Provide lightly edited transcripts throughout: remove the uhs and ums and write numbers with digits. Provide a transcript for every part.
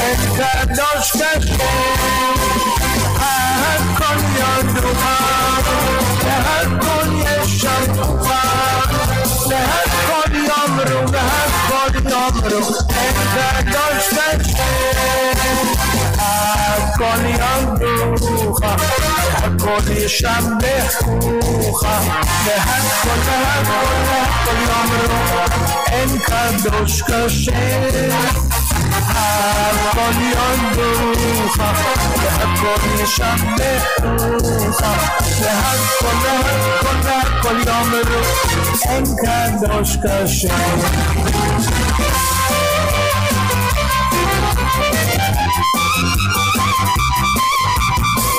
אין קדוש כשם, הכל ידוע, והכל ישמעו, והכל יאמרו, והכל יאמרו, אין קדוש כשם, הכל יאמרו, הכל ישמעו, והכל יאמרו, אין קדוש כשם, הכל יאמרו, והכל ישמעו, והכל יאמרו, אין קדוש כשם.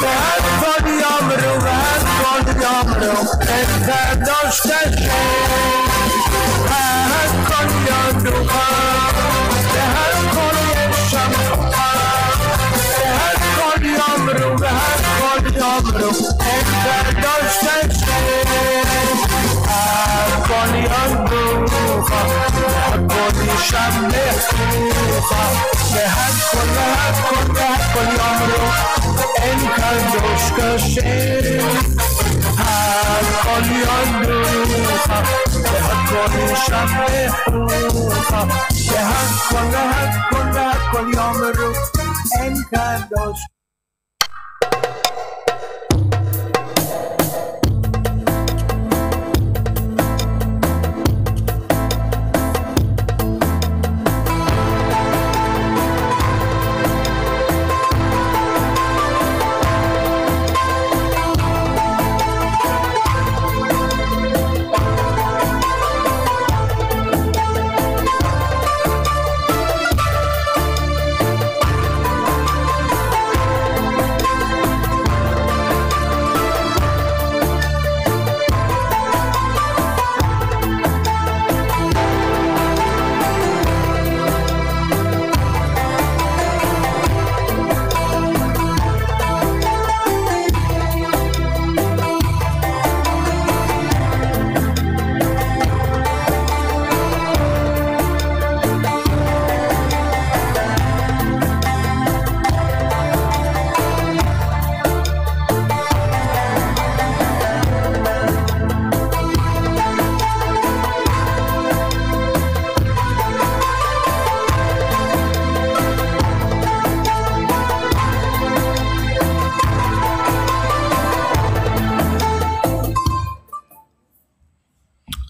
והכל יאמרו, והכל יאמרו, אין קדוש כשם, הכל ידוע, והכל ישמעו, והכל יאמרו, והכל יאמרו, אין קדוש כשם, הכל ידוע, והכל ישמעו, והכל יאמרו, אין קדוש כשם, הכל ידוע, והכל ישמעו, והכל יאמרו, אין קדוש.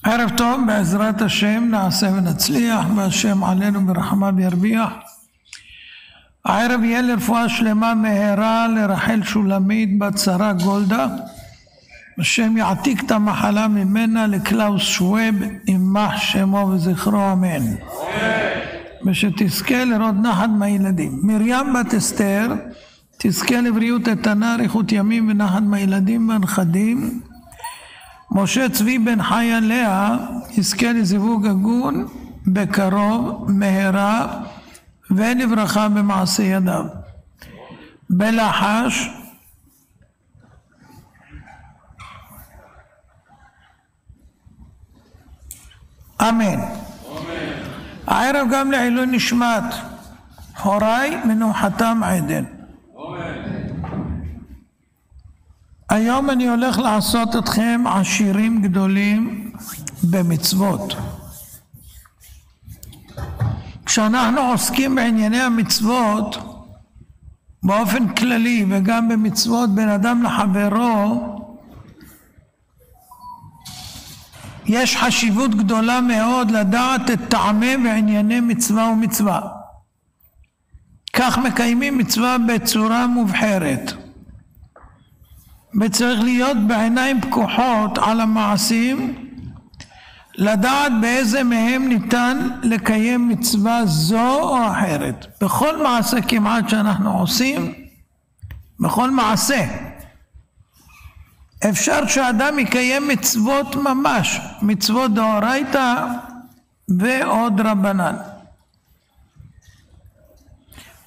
ערב טוב, בעזרת השם נעשה ונצליח, והשם עלינו ברחמה וירביח. הערב יהיה לרפואה שלמה מהרה לרחל שולמית בת שרה גולדה, השם יעתיק את המחלה ממנה לקלאוס שווב, ימח שמו וזכרו, אמן. ושתזכה לראות נחת מהילדים. מרים בת אסתר תזכה לבריאות איתנה, אריכות ימים ונחת מהילדים והנכדים. משה צבי בן חיה לאה יזכה לזיווג הגון בקרוב, מהרה ולברכה במעשה ידיו. בלחש אמן. הערב גם לעילוי נשמת הוריי מנוחתם עדן. היום אני הולך לעשות אתכם עשירים גדולים במצוות. כשאנחנו עוסקים בענייני המצוות באופן כללי וגם במצוות בין אדם לחברו, יש חשיבות גדולה מאוד לדעת את טעמי וענייני מצווה ומצווה. כך מקיימים מצווה בצורה מובחרת. וצריך להיות בעיניים פקוחות על המעשים, לדעת באיזה מהם ניתן לקיים מצווה זו או אחרת. בכל מעשה כמעט שאנחנו עושים, בכל מעשה, אפשר שאדם יקיים מצוות ממש, מצוות דאורייתא ועוד רבנן.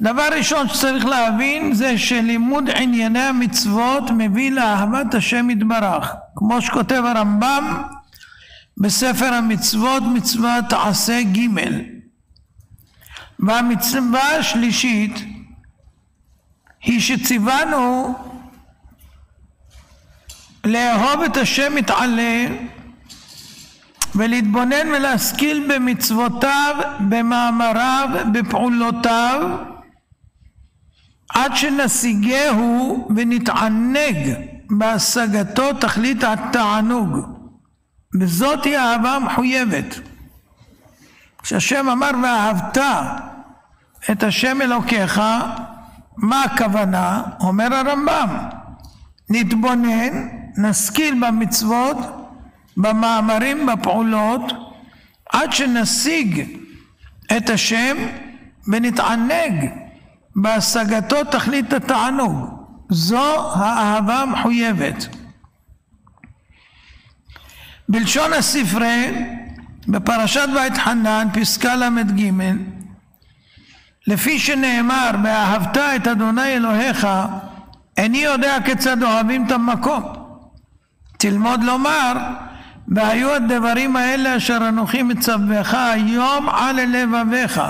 דבר ראשון שצריך להבין זה שלימוד ענייני המצוות מביא לאהבת השם יתברך, כמו שכותב הרמב"ם בספר המצוות, מצוות עשה ג'. והמצווה השלישית היא שציוונו לאהוב את השם מתעלה ולהתבונן ולהשכיל במצוותיו, במאמריו, בפעולותיו, עד שנשיגהו ונתענג בהשגתו תכלית התענוג. וזאת היא אהבה מחויבת. כשהשם אמר ואהבת את השם אלוקיך, מה הכוונה? אומר הרמב"ם, נתבונן, נשכיל במצוות, במאמרים, בפעולות, עד שנשיג את השם ונתענג בהשגתו תכלית התענוג. זו האהבה המחויבת. בלשון הספרי, בפרשת ואתחנן, פסקה למ"ג, לפי שנאמר, ואהבת את אדוני אלוהיך, איני יודע כיצד אוהבים את המקום. תלמוד לומר, והיו הדברים האלה אשר אנוכי מצווך היום על לבביך.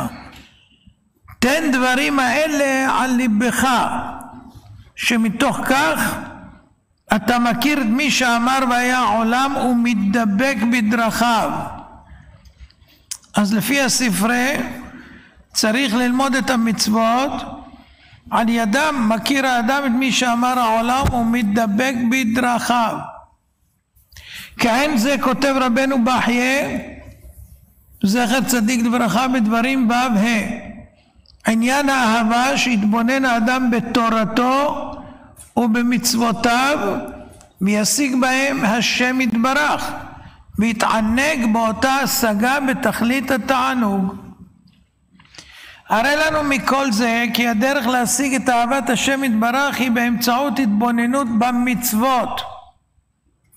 תן דברים האלה על ליבך, שמתוך כך אתה מכיר את מי שאמר והיה עולם ומתדבק בדרכיו. אז לפי הספרי צריך ללמוד את המצוות, על ידם מכיר האדם את מי שאמר העולם ומתדבק בדרכיו. כהן זה כותב רבנו בחייה, זכר צדיק לברכה, בדברים ו' עניין האהבה שהתבונן האדם בתורתו ובמצוותיו וישיג בהם השם יתברך ויתענג באותה השגה בתכלית התענוג. הרי לנו מכל זה כי הדרך להשיג את אהבת השם יתברך היא באמצעות התבוננות במצוות,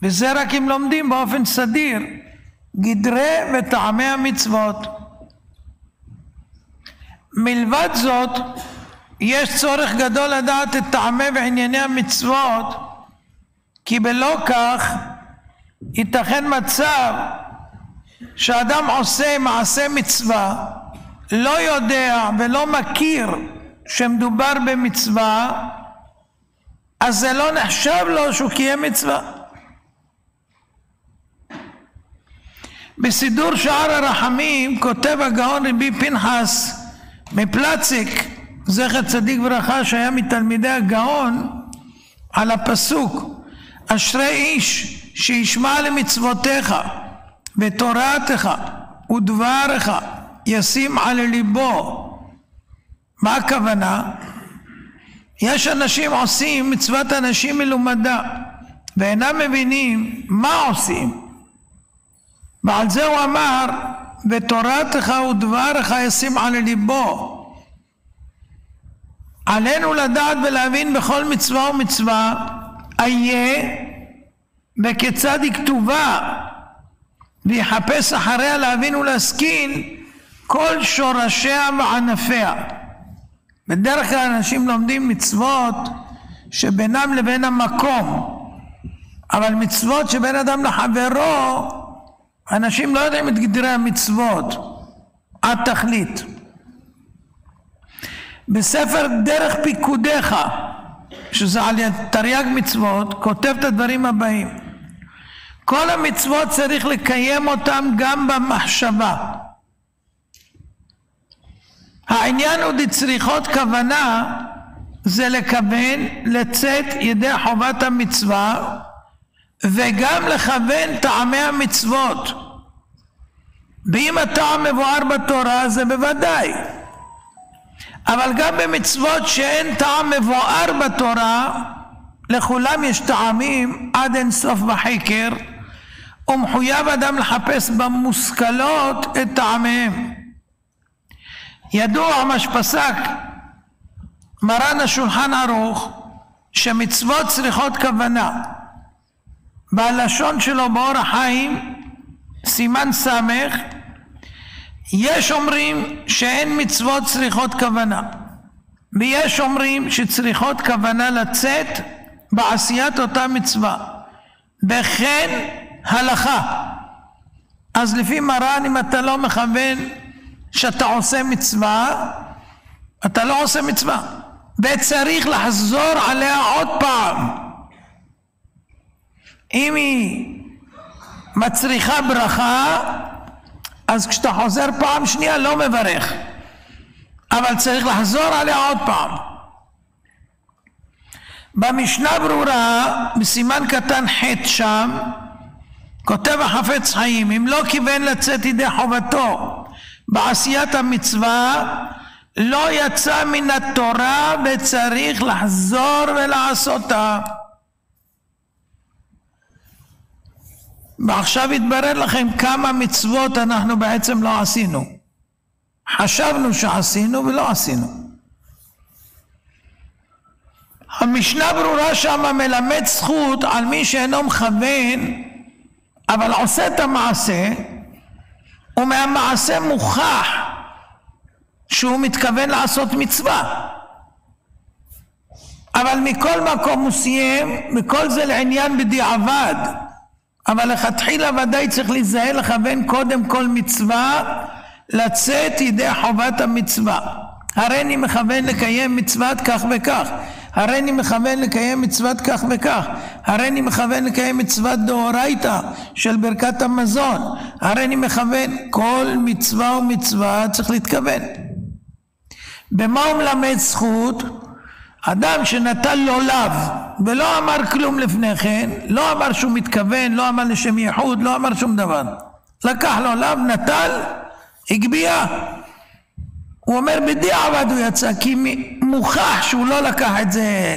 וזה רק אם לומדים באופן סדיר גדרי וטעמי המצוות. מלבד זאת יש צורך גדול לדעת את טעמי וענייני המצוות, כי בלא כך ייתכן מצב שאדם עושה מעשה מצווה, לא יודע ולא מכיר שמדובר במצווה, אז זה לא נחשב לו שהוא קיים מצווה. בסידור שער הרחמים כותב הגאון רבי פנחס מפלציק, זכר צדיק ברכה, שהיה מתלמידי הגאון, על הפסוק אשרי איש שישמע למצוותיך ותורתך ודברך ישים על ליבו. מה הכוונה? יש אנשים עושים מצוות אנשים מלומדה ואינם מבינים מה עושים, ועל זה הוא אמר ותורתך ודברך ישים על ליבו. עלינו לדעת ולהבין בכל מצווה ומצווה איה וכיצד היא כתובה, ויחפש אחריה להבין ולהשכיל כל שורשיה וענפיה. בדרך כלל אנשים לומדים מצוות שבינם לבין המקום, אבל מצוות שבין אדם לחברו אנשים לא יודעים את גדרי המצוות עד תכלית. בספר דרך פיקודיך, שזה על תרי"ג מצוות, כותב את הדברים הבאים: כל המצוות צריך לקיים אותם גם במחשבה. העניין הוא דצריכות כוונה, זה לכוון לצאת ידי חובת המצווה וגם לכוון טעמי המצוות. ואם הטעם מבואר בתורה זה בוודאי, אבל גם במצוות שאין טעם מבואר בתורה, לכולם יש טעמים עד אין סוף בחקר, ומחויב אדם לחפש במושכלות את טעמיהם. ידוע מה שפסק מרן השולחן ערוך שמצוות צריכות כוונה. בלשון שלו באור החיים סימן סמך, יש אומרים שאין מצוות צריכות כוונה, ויש אומרים שצריכות כוונה לצאת בעשיית אותה מצווה, וכן הלכה. אז לפי מרן, אם אתה לא מכוון שאתה עושה מצווה, אתה לא עושה מצווה, וצריך לחזור עליה עוד פעם. אם היא מצריכה ברכה, אז כשאתה חוזר פעם שנייה לא מברך, אבל צריך לחזור עליה עוד פעם. במשנה ברורה, בסימן קטן ח' שם, כותב החפץ חיים, אם לא כיוון לצאת ידי חובתו בעשיית המצווה, לא יצא מן התורה וצריך לחזור ולעשותה. ועכשיו יתברר לכם כמה מצוות אנחנו בעצם לא עשינו. חשבנו שעשינו ולא עשינו. המשנה ברורה שם מלמד זכות על מי שאינו מכוון, אבל עושה את המעשה, ומהמעשה מוכח שהוא מתכוון לעשות מצווה. אבל מכל מקום הוא סיים, וכל זה לעניין בדיעבד. אבל לכתחילה ודאי צריך להיזהר לכוון קודם כל מצווה, לצאת ידי חובת המצווה. הרי אני מכוון לקיים מצוות כך וכך, הרי אני מכוון לקיים מצוות כך וכך, הרי אני מכוון לקיים מצוות דאורייתא של ברכת המזון, הרי אני מכוון, כל מצווה ומצווה צריך להתכוון. במה הוא מלמד זכות? אדם שנטל לו לאו ולא אמר כלום לפני כן, לא אמר שהוא מתכוון, לא אמר לשם ייחוד, לא אמר שום דבר, לקח לו לאו, נטל, הגביע. הוא אומר בדיעבד הוא יצא, כי מוכח שהוא לא לקח את זה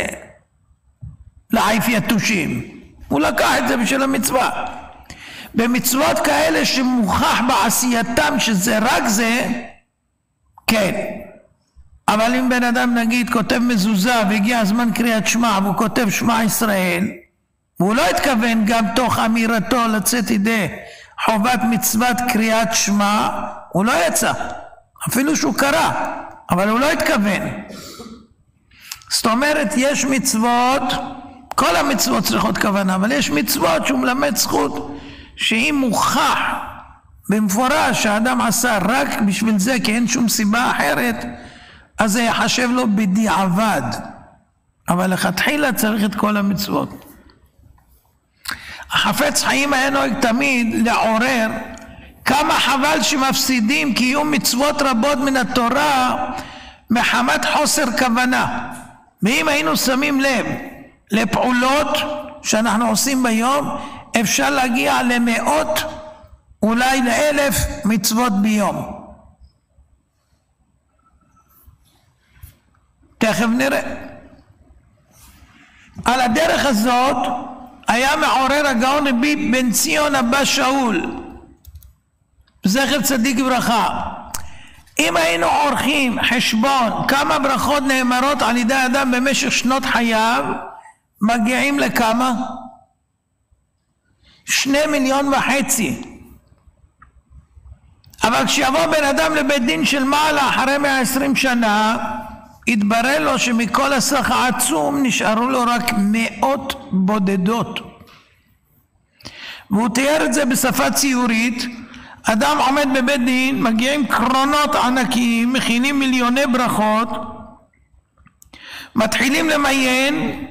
לעייף יתושים, הוא לקח את זה בשביל המצווה. במצוות כאלה שמוכח בעשייתם שזה רק זה, כן. אבל אם בן אדם נגיד כותב מזוזה והגיע הזמן קריאת שמע והוא כותב שמע ישראל, והוא לא התכוון גם תוך אמירתו לצאת ידי חובת מצוות קריאת שמע, הוא לא יצא, אפילו שהוא קרא, אבל הוא לא התכוון. זאת אומרת, יש מצוות, כל המצוות צריכות כוונה, אבל יש מצוות שהוא מלמד זכות שהיא מוכח במפורש שהאדם עשה רק בשביל זה, כי אין שום סיבה אחרת, אז זה יחשב לו בדיעבד. אבל לכתחילה צריך את כל המצוות. החפץ חיים היה נוהג תמיד לעורר כמה חבל שמפסידים קיום מצוות רבות מן התורה מחמת חוסר כוונה. ואם היינו שמים לב לפעולות שאנחנו עושים ביום, אפשר להגיע למאות, אולי ל1,000 מצוות ביום. תכף נראה. על הדרך הזאת היה מעורר הגאון רבי בן ציון אבא שאול, זכר צדיק ברכה. אם היינו עורכים חשבון כמה ברכות נאמרות על ידי אדם במשך שנות חייו, מגיעים לכמה? 2.5 מיליון. אבל כשיבוא בן אדם לבית דין של מעלה אחרי 120 שנה, התברר לו שמכל הסך העצום נשארו לו רק 100 בודדות. והוא תיאר את זה בשפה ציורית. אדם עומד בבית דין, מגיעים קרונות ענקיים, מכינים מיליוני ברכות, מתחילים למיין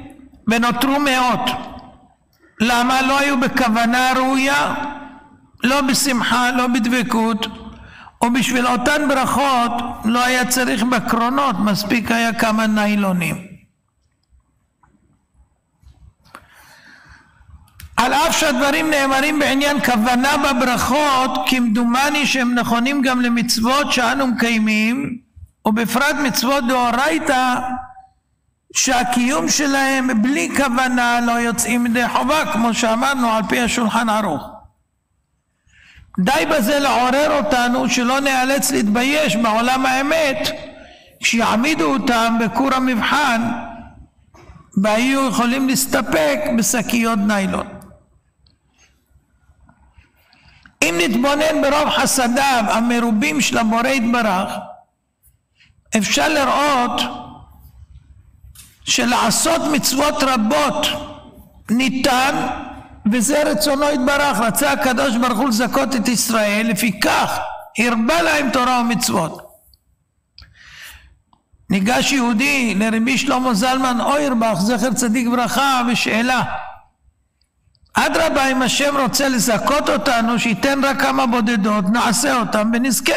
ונותרו 100. למה? לא היו בכוונה ראויה, לא בשמחה, לא בדבקות, ובשביל אותן ברכות לא היה צריך בקרונות, מספיק היה כמה ניילונים. על אף שהדברים נאמרים בעניין כוונה בברכות, כמדומני שהם נכונים גם למצוות שאנו מקיימים, ובפרט מצוות דאורייתא, שהקיום שלהם בלי כוונה לא יוצאים ידי חובה, כמו שאמרנו על פי השולחן ערוך. די בזה לעורר אותנו שלא נאלץ להתבייש בעולם האמת, כשיעמידו אותם בכור המבחן, והיו יכולים להסתפק בשקיות ניילון. אם נתבונן ברוב חסדיו המרובים של הבורא יתברך, אפשר לראות שלעשות מצוות רבות ניתן, וזה רצונו יתברך. רצה הקדוש ברוך הוא לזכות את ישראל, לפיכך הרבה להם תורה ומצוות. ניגש יהודי לרבי שלמה זלמן אוירבך זכר צדיק ברכה ושאלה, אדרבה, אם השם רוצה לזכות אותנו שייתן רק כמה בודדות, נעשה אותם ונזכה.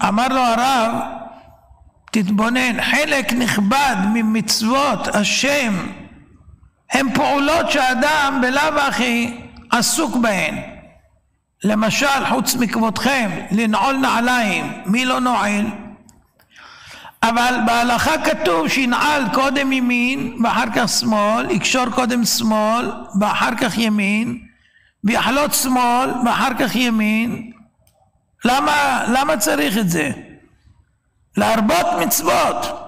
אמר לו הרב, תתבונן, חלק נכבד ממצוות השם הם פעולות שהאדם בלאו הכי עסוק בהן. למשל, חוץ מכבודכם, לנעול נעליים, מי לא נועל? אבל בהלכה כתוב שינעל קודם ימין ואחר כך שמאל, יקשור קודם שמאל ואחר כך ימין, ויחלוט שמאל ואחר כך ימין. למה צריך את זה? להרבות מצוות.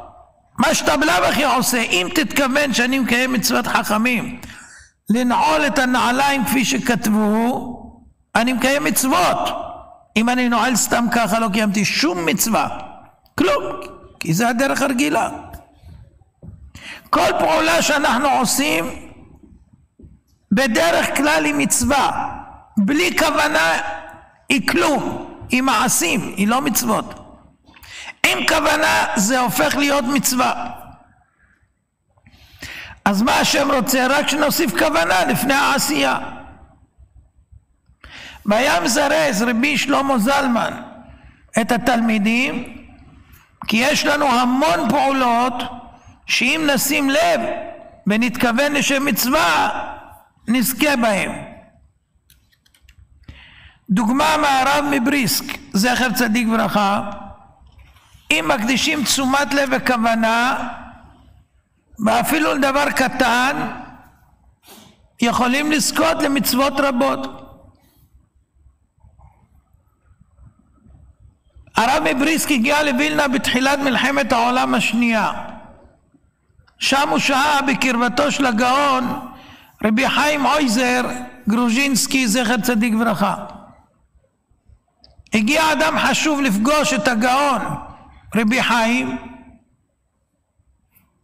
מה שאתה בלאו הכי עושה, אם תתכוון שאני מקיים מצוות חכמים, לנעול את הנעליים כפי שכתבו, אני מקיים מצוות. אם אני נועל סתם ככה לא קיימתי שום מצווה, כלום, כי זה הדרך הרגילה. כל פעולה שאנחנו עושים בדרך כלל היא מצווה, בלי כוונה היא כלום, היא מעשים, היא לא מצוות. עם כוונה זה הופך להיות מצווה. אז מה השם רוצה? רק שנוסיף כוונה לפני העשייה. והיה מזרז רבי שלמה זלמן את התלמידים, כי יש לנו המון פעולות שאם נשים לב ונתכוון לשם מצווה נזכה בהם. דוגמה מהרב מבריסק זכר צדיק ברכה, אם מקדישים תשומת לב וכוונה ואפילו לדבר קטן, יכולים לזכות למצוות רבות. הרב מבריסק הגיע לווילנה בתחילת מלחמת העולם השנייה. שם הוא שהה בקרבתו של הגאון רבי חיים אויזר גרוז'ינסקי זכר צדיק ברכה. הגיע אדם חשוב לפגוש את הגאון רבי חיים,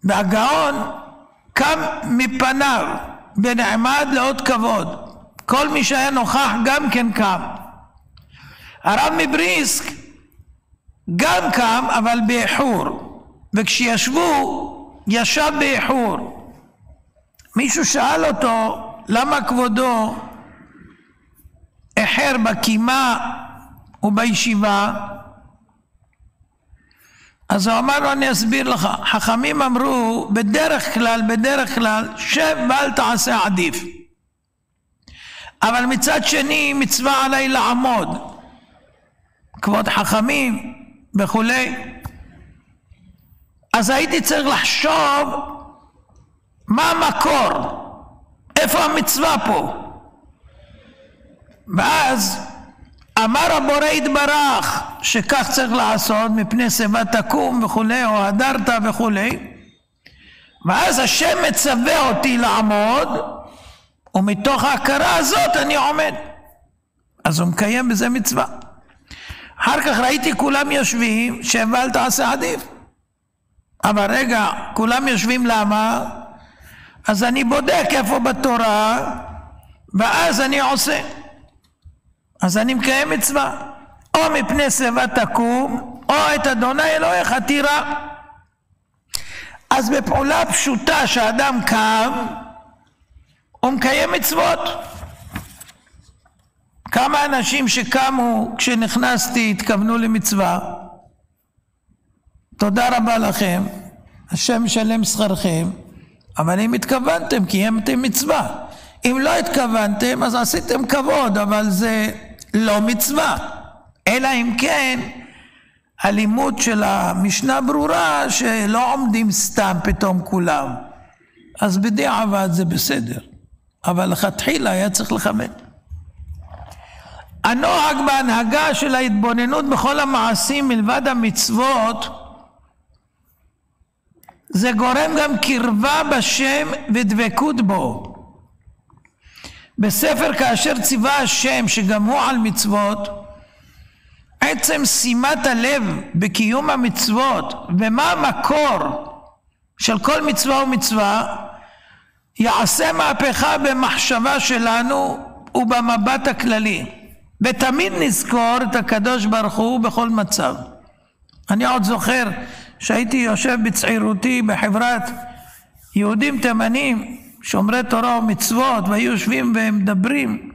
והגאון קם מפניו ונעמד לאות כבוד. כל מי שהיה נוכח גם כן קם. הרב מבריסק גם קם אבל באיחור, וכשישבו ישב באיחור. מישהו שאל אותו למה כבודו איחר בקימה ובישיבה, אז הוא אמר לו, אני אסביר לך. חכמים אמרו בדרך כלל שב ואל תעשה עדיף, אבל מצד שני מצווה עליי לעמוד, כבוד חכמים וכולי. אז הייתי צריך לחשוב מה המקור, איפה המצווה פה. ואז אמר הבורא יתברך שכך צריך לעשות, מפני שיבה תקום וכולי, או הדרת וכולי. ואז השם מצווה אותי לעמוד, ומתוך ההכרה הזאת אני עומד. אז הוא מקיים בזה מצווה. אחר כך ראיתי כולם יושבים, שב ואל תעשה עדיף. אבל רגע, כולם יושבים למה? אז אני בודק איפה בתורה, ואז אני עושה. אז אני מקיים מצווה. או מפני שיבה תקום, או את אדוני אלוהיך תירא. אז בפעולה פשוטה שאדם קם, הוא מקיים מצוות. כמה אנשים שקמו כשנכנסתי התכוונו למצווה? תודה רבה לכם, השם משלם שכרכם, אבל אם התכוונתם, קיימתם מצווה. אם לא התכוונתם, אז עשיתם כבוד, אבל זה לא מצווה. אלא אם כן, הלימוד של המשנה ברורה, שלא עומדים סתם פתאום כולם. אז בדיעבד זה בסדר. אבל לכתחילה היה צריך לכבד. הנוהג בהנהגה של ההתבוננות בכל המעשים מלבד המצוות, זה גורם גם קרבה בשם ודבקות בו. בספר כאשר ציווה השם, שגם הוא על מצוות, עצם שימת הלב בקיום המצוות ומה המקור של כל מצווה ומצווה, יעשה מהפכה במחשבה שלנו ובמבט הכללי. ותמיד נזכור את הקדוש ברוך הוא בכל מצב. אני עוד זוכר שהייתי יושב בצעירותי בחברת יהודים תימנים שומרי תורה ומצוות, והיו יושבים ומדברים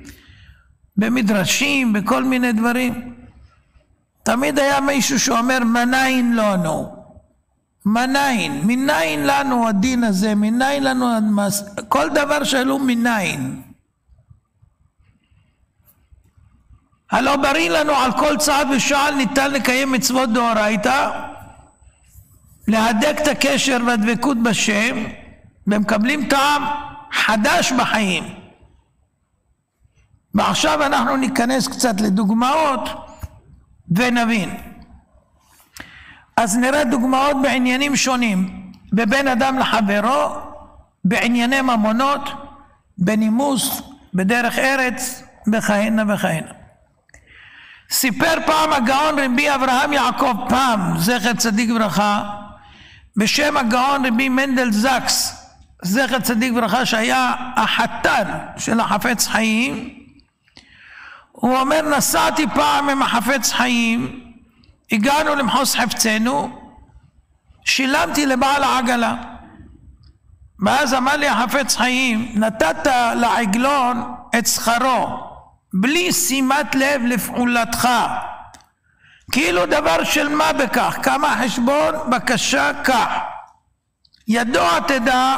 במדרשים, בכל מיני דברים. תמיד היה מישהו שאומר מניין לנו, מניין לנו הדין הזה, מניין לנו כל דבר שאלו מניין. הלא בריא לנו על כל צעד ושעל ניתן לקיים מצוות דאורייתא, להדק את הקשר והדבקות בשם, ומקבלים טעם חדש בחיים. ועכשיו אנחנו ניכנס קצת לדוגמאות ונבין. אז נראה דוגמאות בעניינים שונים, בבין אדם לחברו, בענייני ממונות, בנימוס, בדרך ארץ, וכהנה וכהנה. סיפר פעם הגאון רבי אברהם יעקב פעם, זכר צדיק ברכה, בשם הגאון רבי מנדל זקס, זכר צדיק ברכה, שהיה החתן של החפץ חיים. הוא אומר, נסעתי פעם עם החפץ חיים, הגענו למחוז חפצנו, שילמתי לבעל העגלה. ואז אמר לי החפץ חיים, נתת לעגלון את שכרו, בלי שימת לב לפעולתך, כאילו דבר של מה בכך, כמה חשבון, בקשה כך. ידוע תדע,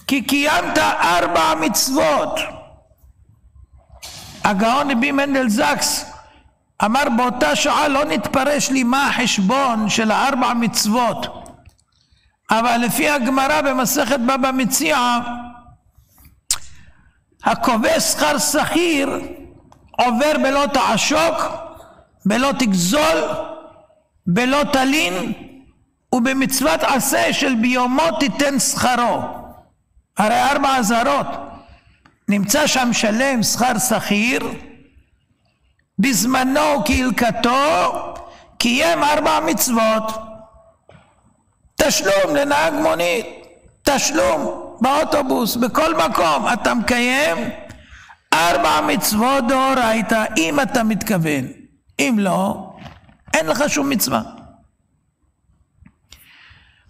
כי קיימת 4 מצוות. הגאון רבי מנדל זקס אמר, באותה שעה לא נתפרש לי מה החשבון של 4 מצוות, אבל לפי הגמרא במסכת בבא מציעא, הקובע שכר שכיר עובר בלא תעשוק, בלא תגזול, בלא תלין, ובמצוות עשה של ביומו תיתן שכרו. הרי 4 אזהרות. נמצא שם שלם שכר שכיר, בזמנו כהלכתו, קיים 4 מצוות. תשלום לנהג מונית, תשלום באוטובוס, בכל מקום אתה מקיים 4 מצוות דאורייתא, אם אתה מתכוון. אם לא, אין לך שום מצווה.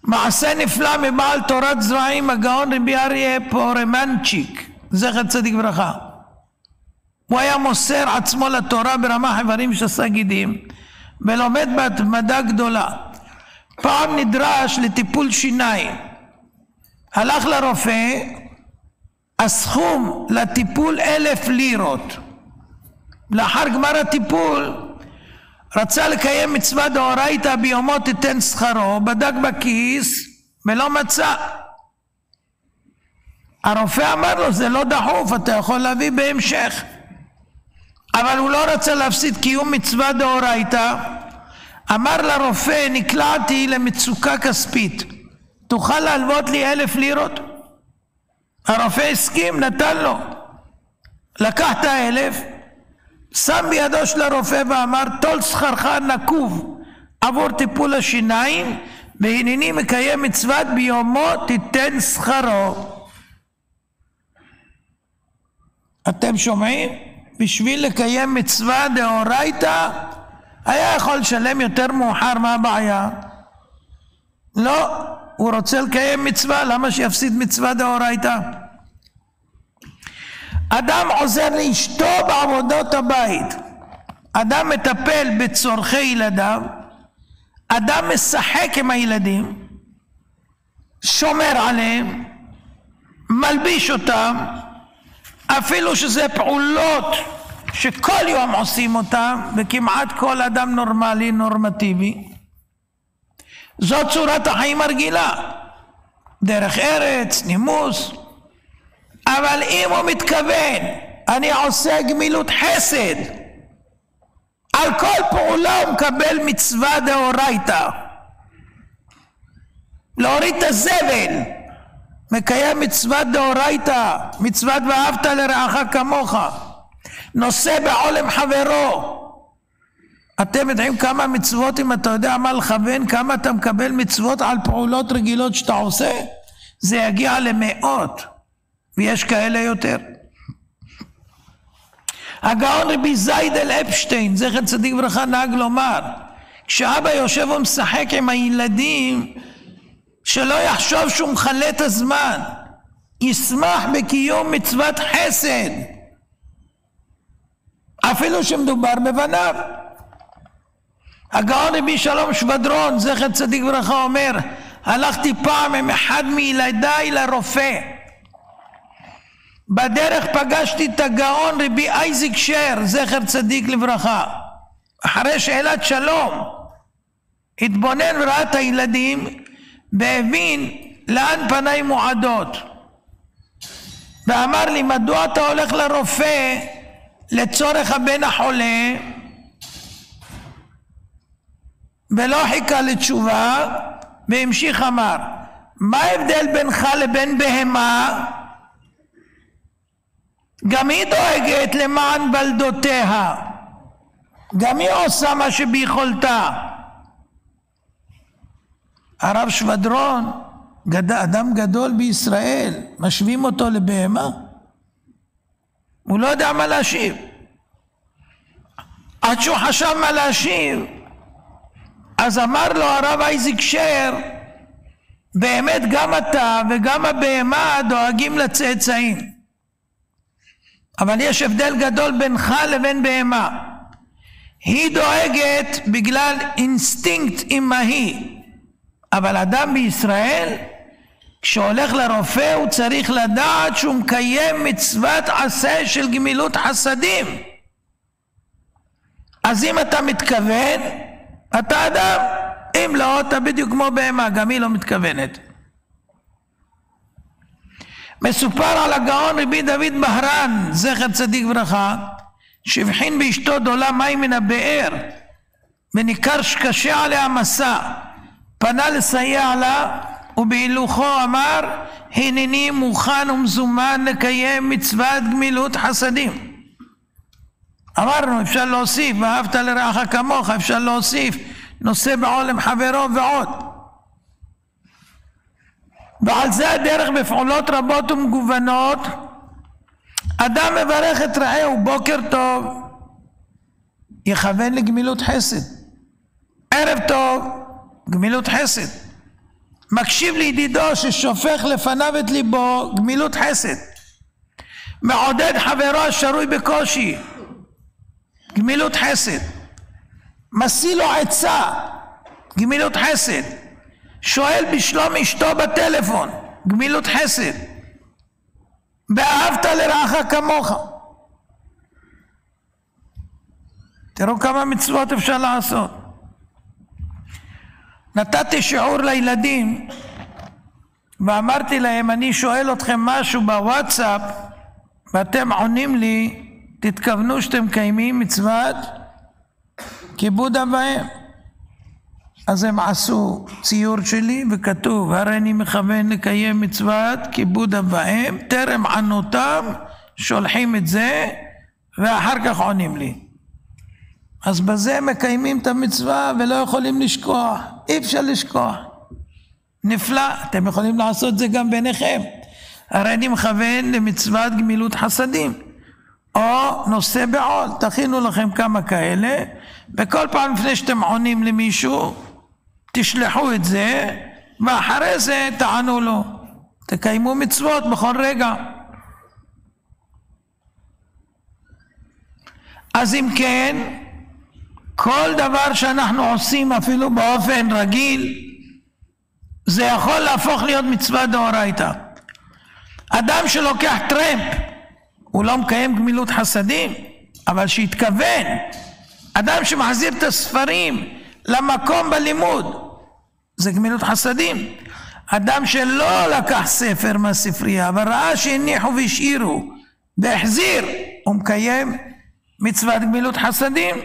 מעשה נפלא מבעל תורת זרעים, הגאון רבי אריה פורמנצ'יק, זכר צדיק ברכה. הוא היה מוסר עצמו לתורה ברמה חברים שעשה גידים, ולומד בהתמדה גדולה. פעם נדרש לטיפול שיניים, הלך לרופא, הסכום לטיפול 1,000 לירות. לאחר גמר הטיפול רצה לקיים מצווה דאורייתא, ביומו תיתן שכרו, בדק בכיס ולא מצא. הרופא אמר לו, זה לא דחוף, אתה יכול להביא בהמשך. אבל הוא לא רצה להפסיד קיום מצווה דאורייתא. אמר לרופא, נקלעתי למצוקה כספית, תוכל להלוות לי 1,000 לירות? הרופא הסכים, נתן לו. לקח את 1,000, שם בידו של הרופא ואמר, תול שכרך נקוב עבור טיפול השיניים, והנני מקיים מצוות ביומו תיתן שכרו. אתם שומעים? בשביל לקיים מצווה דאורייתא היה יכול לשלם יותר מאוחר, מה הבעיה? לא, הוא רוצה לקיים מצווה, למה שיפסיד מצווה דאורייתא? אדם עוזר לאשתו בעבודות הבית, אדם מטפל בצורכי ילדיו, אדם משחק עם הילדים, שומר עליהם, מלביש אותם, אפילו שזה פעולות שכל יום עושים אותם, וכמעט כל אדם נורמלי, נורמטיבי. זאת צורת החיים הרגילה, דרך ארץ, נימוס. אבל אם הוא מתכוון, אני עושה גמילות חסד, על כל פעולה הוא מקבל מצווה דאורייתא. להוריד את הזבל, מקיים מצוות דאורייתא, מצוות ואהבת לרעך כמוך, נושא בעולם חברו. אתם יודעים כמה מצוות, אם אתה יודע מה לכוון, כמה אתה מקבל מצוות על פעולות רגילות שאתה עושה? זה יגיע ל100, ויש כאלה יותר. הגאון רבי זיידל אפשטיין, זכר צדיק לברכה, נהג לומר, כשאבא יושב ומשחק עם הילדים, שלא יחשוב שהוא מחלה את הזמן, ישמח בקיום מצוות חסד, אפילו שמדובר בבניו. הגאון רבי שלום שבדרון, זכר צדיק לברכה, אומר, הלכתי פעם עם אחד מילדיי לרופא, בדרך פגשתי את הגאון רבי אייזיק שר, זכר צדיק לברכה. אחרי שאלת שלום התבונן וראה את הילדים והבין לאן פניי מועדות, ואמר לי, מדוע אתה הולך לרופא לצורך הבן החולה? ולא חיכה לתשובה והמשיך, אמר, מה ההבדל בינך לבין בהמה? גם היא דואגת למען בלדותיה, גם היא עושה מה שביכולתה. הרב שבדרון, אדם גדול בישראל, משווים אותו לבהמה? הוא לא יודע מה להשיב. עד שהוא חשב מה להשיב, אז אמר לו הרב אייזיק שר, באמת גם אתה וגם הבהמה דואגים לצאצאים, אבל יש הבדל גדול בינך לבין בהמה. היא דואגת בגלל אינסטינקט אמהי, אבל אדם בישראל כשהולך לרופא הוא צריך לדעת שהוא מקיים מצוות עשה של גמילות חסדים. אז אם אתה מתכוון, אתה אדם, אם לא, אתה בדיוק כמו בהמה, גם היא לא מתכוונת. מסופר על הגאון רבי דוד בהרן, זכר צדיק לברכה, שהבחין באשתו דולה מים מן הבאר וניכר שקשה עליה מסע, פנה לסייע לה ובהילוכו אמר, הנני מוכן ומזומן לקיים מצוות גמילות חסדים. אמרנו, אפשר להוסיף, ואהבת לרעך כמוך, אפשר להוסיף, נושא בעול עם חברו ועוד. ועל זה הדרך בפעולות רבות ומגוונות. אדם מברך את רעהו, בוקר טוב, יכוון לגמילות חסד. ערב טוב, גמילות חסד. מקשיב לידידו ששופך לפניו את ליבו, גמילות חסד. מעודד חברו השרוי בקושי, גמילות חסד. משיא לו עצה, גמילות חסד. שואל בשלום אשתו בטלפון, גמילות חסד. ואהבת לרעך כמוך. תראו כמה מצוות אפשר לעשות. נתתי שיעור לילדים ואמרתי להם, אני שואל אתכם משהו בוואטסאפ ואתם עונים לי, תתכוונו שאתם קיימים מצוות כיבוד אב ואם. אז הם עשו ציור שלי וכתוב, הרי אני מכוון לקיים מצוות כיבוד אב ואם, טרם ענותם שולחים את זה ואחר כך עונים לי. אז בזה מקיימים את המצווה ולא יכולים לשכוח, אי אפשר לשכוח. נפלא, אתם יכולים לעשות את זה גם ביניכם. הרי אני מכוון למצוות גמילות חסדים, או נושא בעול, תכינו לכם כמה כאלה, וכל פעם לפני שאתם עונים למישהו, תשלחו את זה, ואחרי זה תענו לו. תקיימו מצוות בכל רגע. אז אם כן, כל דבר שאנחנו עושים אפילו באופן רגיל, זה יכול להפוך להיות מצווה דאורייתא. אדם שלוקח טרמפ, הוא לא מקיים גמילות חסדים, אבל שיתכוון. אדם שמחזיר את הספרים למקום בלימוד, זה גמילות חסדים. אדם שלא לקח ספר מהספרייה, אבל ראה שהניחו והשאירו, והחזיר, הוא מקיים מצוות גמילות חסדים.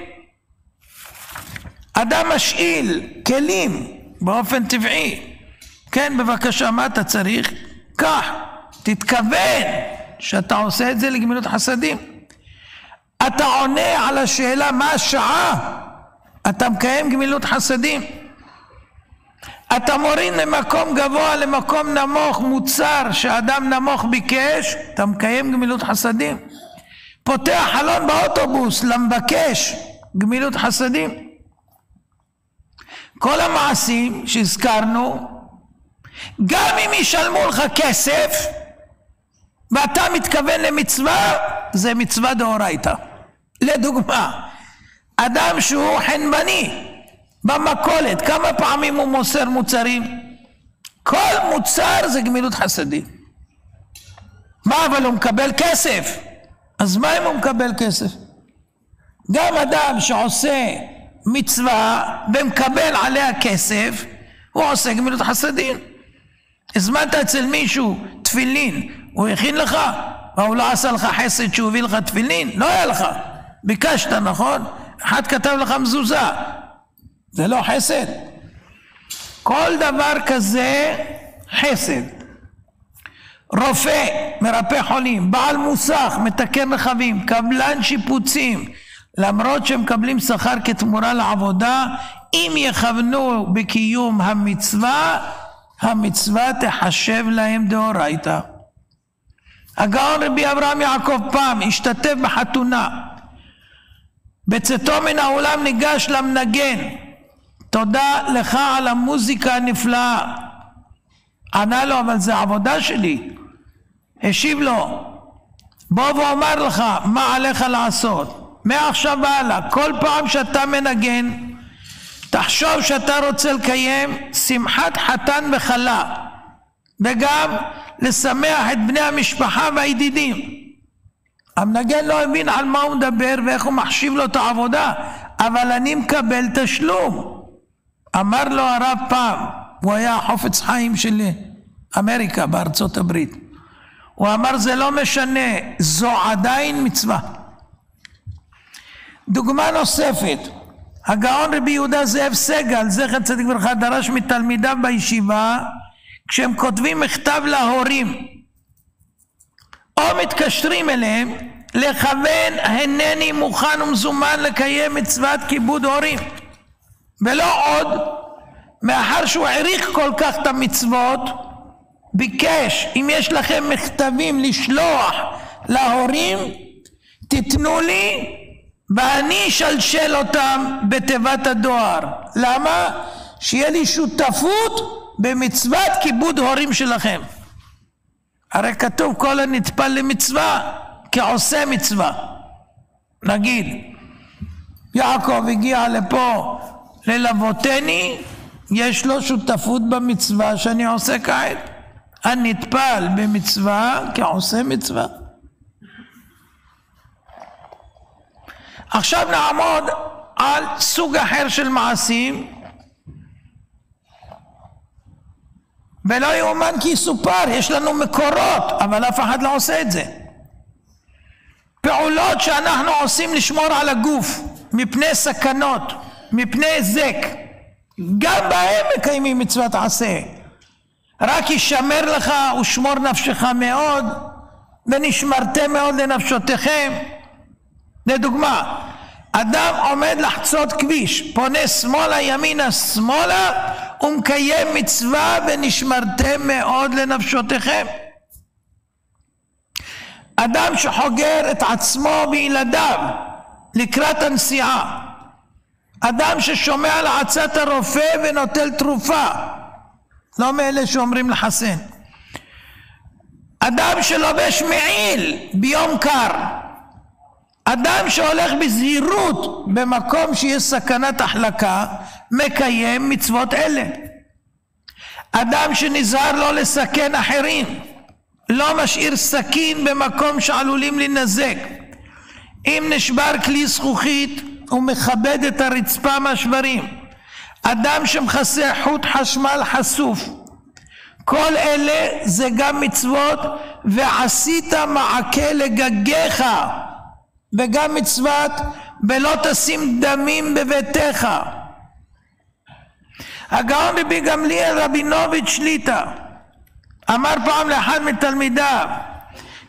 אדם משאיל כלים באופן טבעי, כן, בבקשה, מה אתה צריך? כך, תתכוון שאתה עושה את זה לגמילות חסדים. אתה עונה על השאלה מה השעה, אתה מקיים גמילות חסדים. אתה מוריד למקום גבוה למקום נמוך מוצר שאדם נמוך ביקש, אתה מקיים גמילות חסדים. פותח חלון באוטובוס למבקש גמילות חסדים. כל המעשים שהזכרנו, גם אם ישלמו לך כסף ואתה מתכוון למצווה, זה מצווה דאורייתא. לדוגמה, אדם שהוא חנבני במכולת, כמה פעמים הוא מוסר מוצרים? כל מוצר זה גמילות חסדים. מה, אבל הוא מקבל כסף? אז מה אם הוא מקבל כסף? גם אדם שעושה מצווה ומקבל עליה כסף, הוא עושה גמילות חסדים. הזמנת אצל מישהו תפילין, הוא הכין לך, והוא לא עשה לך חסד שהוא הביא לך תפילין? לא היה לך, ביקשת, נכון? אחד כתב לך מזוזה, זה לא חסד? כל דבר כזה חסד. רופא מרפא חולים, בעל מוסך מתקן רכבים, קבלן שיפוצים, למרות שהם מקבלים שכר כתמורה לעבודה, אם יכוונו בקיום המצווה, המצווה תחשב להם דאורייתא. הגאון רבי אברהם יעקב פעם השתתף בחתונה, בצאתו מן האולם ניגש למנגן, תודה לך על המוזיקה הנפלאה. ענה לו, אבל זה עבודה שלי. השיב לו, בוא ואומר לך מה עליך לעשות. מעכשיו והלאה, כל פעם שאתה מנגן, תחשוב שאתה רוצה לקיים שמחת חתן וכלה, וגם לשמח את בני המשפחה והידידים. המנגן לא הבין על מה הוא מדבר ואיך הוא מחשיב לו את העבודה, אבל אני מקבל תשלום. אמר לו הרב פעם, הוא היה חופץ חיים של אמריקה בארצות הברית, הוא אמר, זה לא משנה, זו עדיין מצווה. דוגמה נוספת, הגאון רבי יהודה זאב סגל, זכר צדיק לברכה, דרש מתלמידיו בישיבה, כשהם כותבים מכתב להורים או מתקשרים אליהם, לכוון הנני מוכן ומזומן לקיים מצוות כיבוד הורים. ולא עוד, מאחר שהוא העריך כל כך את המצוות, ביקש, אם יש לכם מכתבים לשלוח להורים, תתנו לי ואני אשלשל אותם בתיבת הדואר. למה? שיהיה לי שותפות במצוות כיבוד הורים שלכם. הרי כתוב כל הנטפל למצווה כעושה מצווה. נגיד יעקב הגיע לפה ללוותני, יש לו שותפות במצווה שאני עושה כעת. הנטפל במצווה כעושה מצווה. עכשיו נעמוד על סוג אחר של מעשים, ולא יאומן כי יסופר, יש לנו מקורות, אבל אף אחד לא עושה את זה. פעולות שאנחנו עושים לשמור על הגוף מפני סכנות, מפני היזק, גם בהם מקיימים מצוות עשה. רק ישמר לך ושמור נפשך מאוד, ונשמרתם מאוד לנפשותיכם. לדוגמה, אדם עומד לחצות כביש, פונה שמאלה ימינה שמאלה, ומקיים מצווה ונשמרתם מאוד לנפשותיכם. אדם שחוגר את עצמו וילדיו לקראת הנסיעה, אדם ששומע לעצת הרופא ונוטל תרופה, לא מאלה שאומרים לחסן, אדם שלובש מעיל ביום קר, אדם שהולך בזהירות במקום שיש סכנת החלקה, מקיים מצוות אלה. אדם שנזהר לא לסכן אחרים, לא משאיר סכין במקום שעלולים לנזק. אם נשבר כלי זכוכית, הוא מכבד את הרצפה מהשברים. אדם שמכסה חוט חשמל חשוף. כל אלה זה גם מצוות, ועשית מעקה לגגיך, וגם מצוות ולא תשים דמים בביתך. הגאון רבי גמליאל רבינוביץ' שליט"א אמר פעם לאחד מתלמידיו,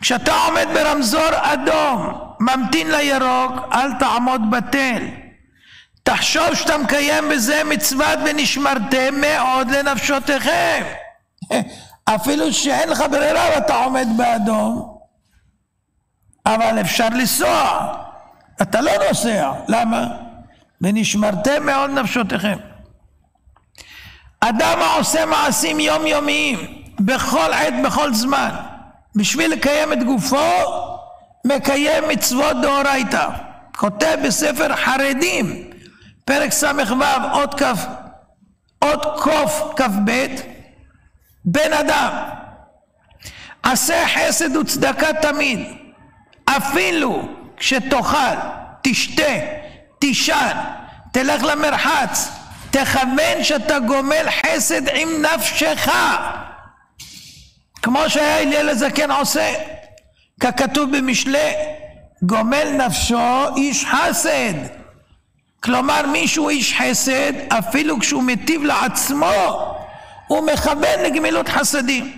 כשאתה עומד ברמזור אדום ממתין לירוק, אל תעמוד בתל, תחשוב שאתה מקיים בזה מצוות ונשמרתם מאוד לנפשותיכם. אפילו שאין לך ברירה ואתה עומד באדום, אבל אפשר לנסוע, אתה לא נוסע. למה? ונשמרתם מאוד נפשותיכם. אדם העושה מעשים יומיומיים בכל עת בכל זמן בשביל לקיים את גופו, מקיים מצוות דאורייתא. כותב בספר חרדים פרק ס"ו אות קכ"ב, בן אדם עשה חסד וצדקה תמיד, אפילו כשתאכל, תשתה, תישן, תלך למרחץ, תכוון שאתה גומל חסד עם נפשך, כמו שהיה הלל הזקן עושה, ככתוב במשלי, גומל נפשו איש חסד. כלומר מישהו איש חסד, אפילו כשהוא מטיב לעצמו הוא מכוון לגמילות חסדים.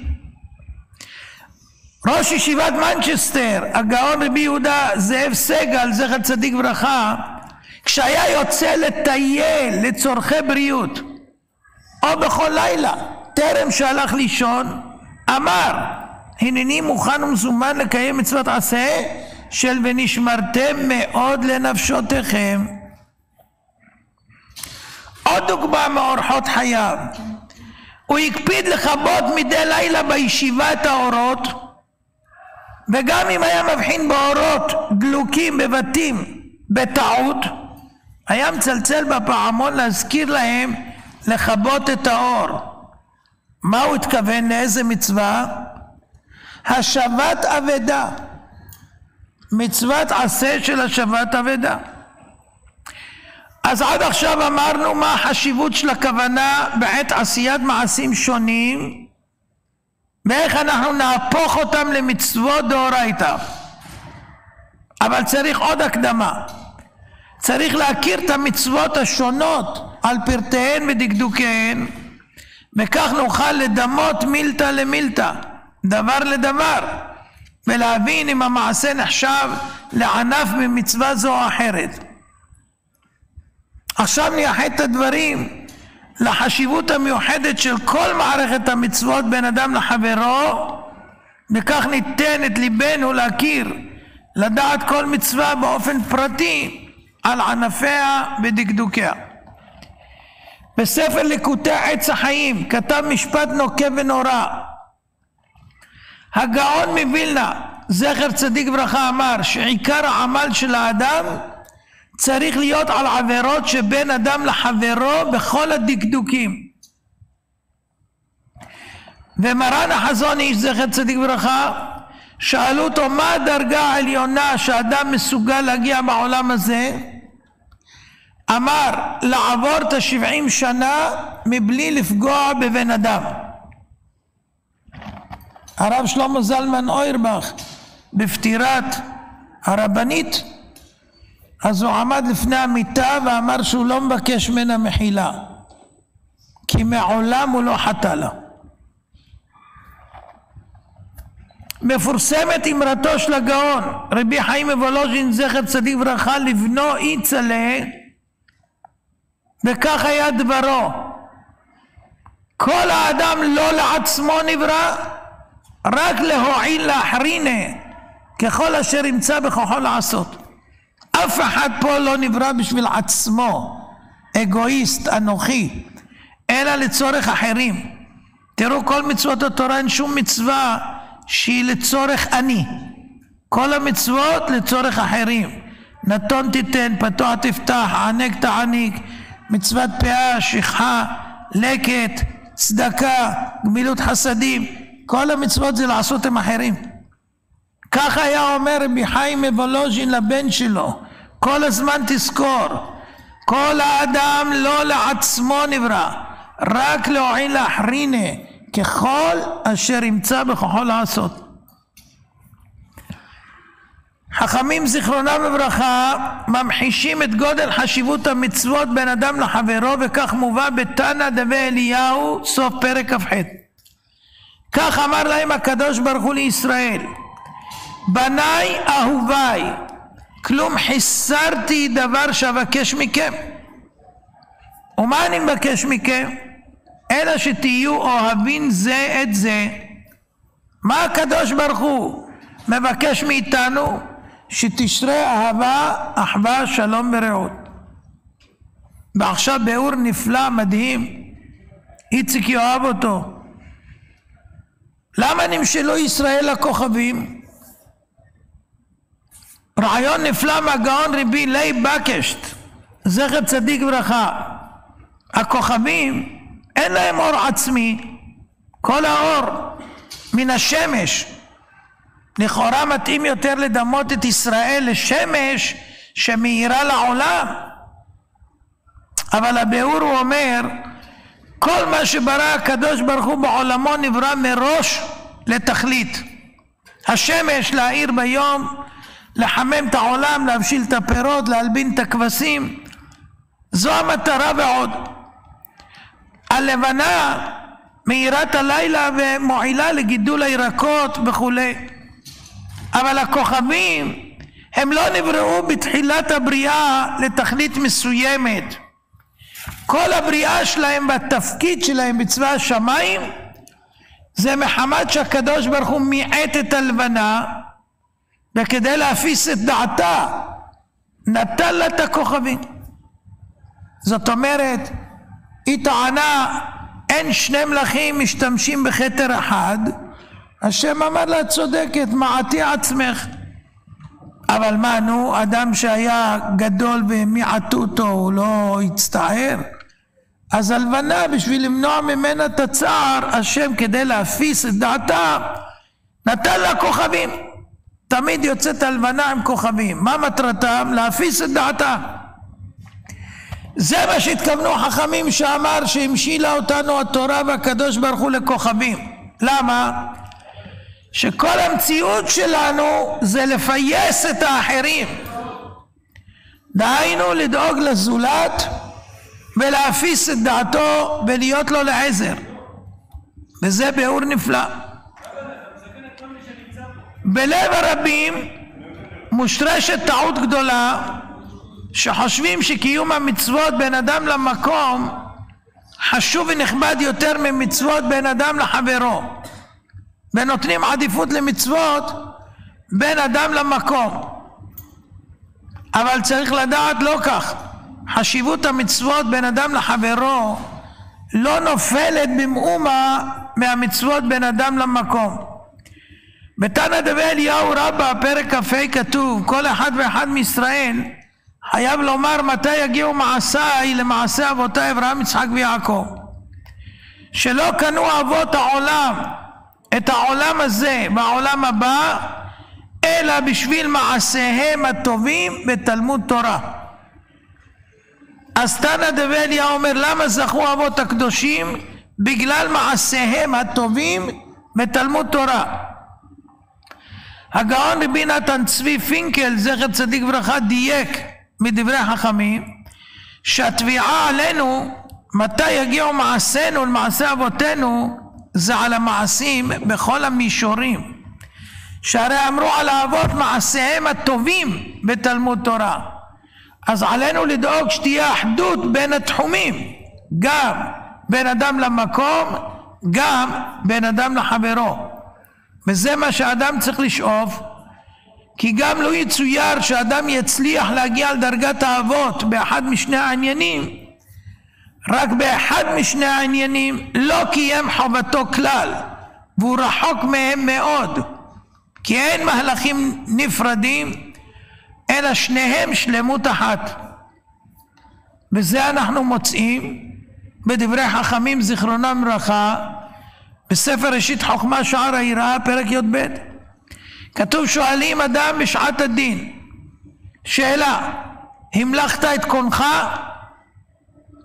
ראש ישיבת מנצ'סטר, הגאון רבי יהודה זאב סגל זכר צדיק ברכה, כשהיה יוצא לטייל לצורכי בריאות או בכל לילה טרם שהלך לישון, אמר הנני מוכן ומזומן לקיים מצוות עשה של ונשמרתם מאוד לנפשותיכם. עוד דוגמה מאורחות חייו, הוא הקפיד לכבות מדי לילה בישיבה את האורות, וגם אם היה מבחין באורות דלוקים בבתים בטעות, היה מצלצל בפעמון להזכיר להם לכבות את האור. מה הוא התכוון? לאיזה מצווה? השבת אבדה, מצוות עשה של השבת אבדה. אז עד עכשיו אמרנו מה החשיבות של הכוונה בעת עשיית מעשים שונים ואיך אנחנו נהפוך אותם למצוות דאורייתא. אבל צריך עוד הקדמה, צריך להכיר את המצוות השונות על פרטיהן ודקדוקיהן, וכך נוכל לדמות מילתא למילתא, דבר לדבר, ולהבין אם המעשה נחשב לענף ממצווה זו או אחרת. עכשיו נייחד את הדברים לחשיבות המיוחדת של כל מערכת המצוות בין אדם לחברו, וכך ניתן את ליבנו להכיר, לדעת כל מצווה באופן פרטי על ענפיה ודקדוקיה. בספר ליקוטי עץ החיים כתב משפט נוקב ונורא. הגאון מווילנה זכר צדיק ברכה אמר שעיקר העמל של האדם צריך להיות על עבירות שבין אדם לחברו בכל הדקדוקים. ומרן החזון איש זכר צדיק ברכה, שאלו אותו מה הדרגה העליונה שאדם מסוגל להגיע בעולם הזה? אמר לעבור את 70 שנה מבלי לפגוע בבן אדם. הרב שלמה זלמן אוירבך בפטירת הרבנית, אז הוא עמד לפני המיטה ואמר שהוא לא מבקש ממנה מחילה, כי מעולם הוא לא חטא לה. מפורסמת אמרתו של הגאון רבי חיים מוולוז'ין זכר צדיק ברכה לבנו יצלה, וכך היה דברו: כל האדם לא לעצמו נברא, רק להועיל לאחרינה ככל אשר ימצא בכוחו לעשות. אף אחד פה לא נברא בשביל עצמו, אגואיסט, אנוכי, אלא לצורך אחרים. תראו, כל מצוות התורה אין שום מצווה שהיא לצורך אני, כל המצוות לצורך אחרים. נתון תיתן, פתוח תפתח, ענק תעניק, מצוות פאה, שכחה, לקט, צדקה, גמילות חסדים, כל המצוות זה לעשות עם אחרים. כך היה אומר רבי חיים מוולוז'ין לבן שלו, כל הזמן תזכור, כל האדם לא לעצמו נברא, רק להועיל לאחרינה ככל אשר ימצא בכוחו לעשות. חכמים זיכרונם לברכה ממחישים את גודל חשיבות המצוות בין אדם לחברו, וכך מובא בתנא דבי אליהו סוף פרק כ"ח. כך אמר להם הקדוש ברוך הוא לישראל: בניי אהוביי, כלום חיסרתי דבר שאבקש מכם. ומה אני מבקש מכם? אלא שתהיו אוהבים זה את זה. מה הקדוש ברוך הוא מבקש מאיתנו? שתשרה אהבה, אחווה, שלום ורעות. ועכשיו ביאור נפלא, מדהים, איציק יאהב אותו. למה נמשלו ישראל לכוכבים? רעיון נפלא מהגאון רבי לייב בקשט, זכר צדיק ברכה. הכוכבים אין להם אור עצמי, כל האור מן השמש. לכאורה מתאים יותר לדמות את ישראל לשמש שמאירה לעולם, אבל הביאור הוא אומר, כל מה שברא הקדוש ברוך הוא בעולמו נברא מראש לתכלית. השמש להאיר ביום, לחמם את העולם, להבשיל את הפירות, להלבין את הכבשים, זו המטרה. ועוד הלבנה מאירת הלילה ומועילה לגידול הירקות וכו'. אבל הכוכבים הם לא נבראו בתחילת הבריאה לתכלית מסוימת. כל הבריאה שלהם והתפקיד שלהם בצבא השמיים זה מחמת שהקדוש ברוך הוא מיעט את הלבנה, וכדי להפיס את דעתה נתן לה את הכוכבים. זאת אומרת, היא טענה אין שני מלכים משתמשים בכתר אחד. השם אמר לה, צודקת, מעטי עצמך. אבל מה, נו, אדם שהיה גדול ומיעטו אותו הוא לא הצטער? אז הלבנה, בשביל למנוע ממנה את הצער, השם כדי להפיס את דעתה נתן לה כוכבים. תמיד יוצאת הלבנה עם כוכבים. מה מטרתם? להפיס את דעתה. זה מה שהתכוונו חכמים שאמר שהמשילה אותנו התורה והקדוש ברוך הוא לכוכבים. למה? שכל המציאות שלנו זה לפייס את האחרים, דהיינו לדאוג לזולת ולהפיס את דעתו ולהיות לו לעזר. וזה ביאור נפלא. בלב הרבים מושרשת טעות גדולה, שחושבים שקיום המצוות בין אדם למקום חשוב ונכבד יותר ממצוות בין אדם לחברו, ונותנים עדיפות למצוות בין אדם למקום. אבל צריך לדעת לא כך. חשיבות המצוות בין אדם לחברו לא נופלת במאומה מהמצוות בין אדם למקום. בתנא דבי אליהו רבה פרק כ"ה כתוב, כל אחד ואחד מישראל חייב לומר מתי יגיעו מעשיי למעשה אבותיי אברהם יצחק ויעקב. שלא קנו אבות העולם את העולם הזה והעולם הבא אלא בשביל מעשיהם הטובים בתלמוד תורה. אז תנא דבי אליהו אומר, למה זכו אבות הקדושים? בגלל מעשיהם הטובים בתלמוד תורה. הגאון רבי נתן צבי פינקל זכר צדיק ברכה דייק מדברי חכמים שהתביעה עלינו מתי יגיעו מעשינו למעשה אבותינו זה על המעשים בכל המישורים, שהרי אמרו על האבות מעשיהם הטובים בתלמוד תורה. אז עלינו לדאוג שתהיה אחדות בין התחומים, גם בין אדם למקום, גם בין אדם לחברו. וזה מה שאדם צריך לשאוף, כי גם לא יצויר שאדם יצליח להגיע לדרגת האבות באחד משני העניינים, רק באחד משני העניינים לא קיים חובתו כלל, והוא רחוק מהם מאוד, כי אין מהלכים נפרדים אלא שניהם שלמות אחת. וזה אנחנו מוצאים בדברי חכמים זיכרונם לברכה בספר ראשית חוכמה שער היראה פרק י"ב. כתוב, שואלים אדם בשעת הדין שאלה, המלכת את קונך?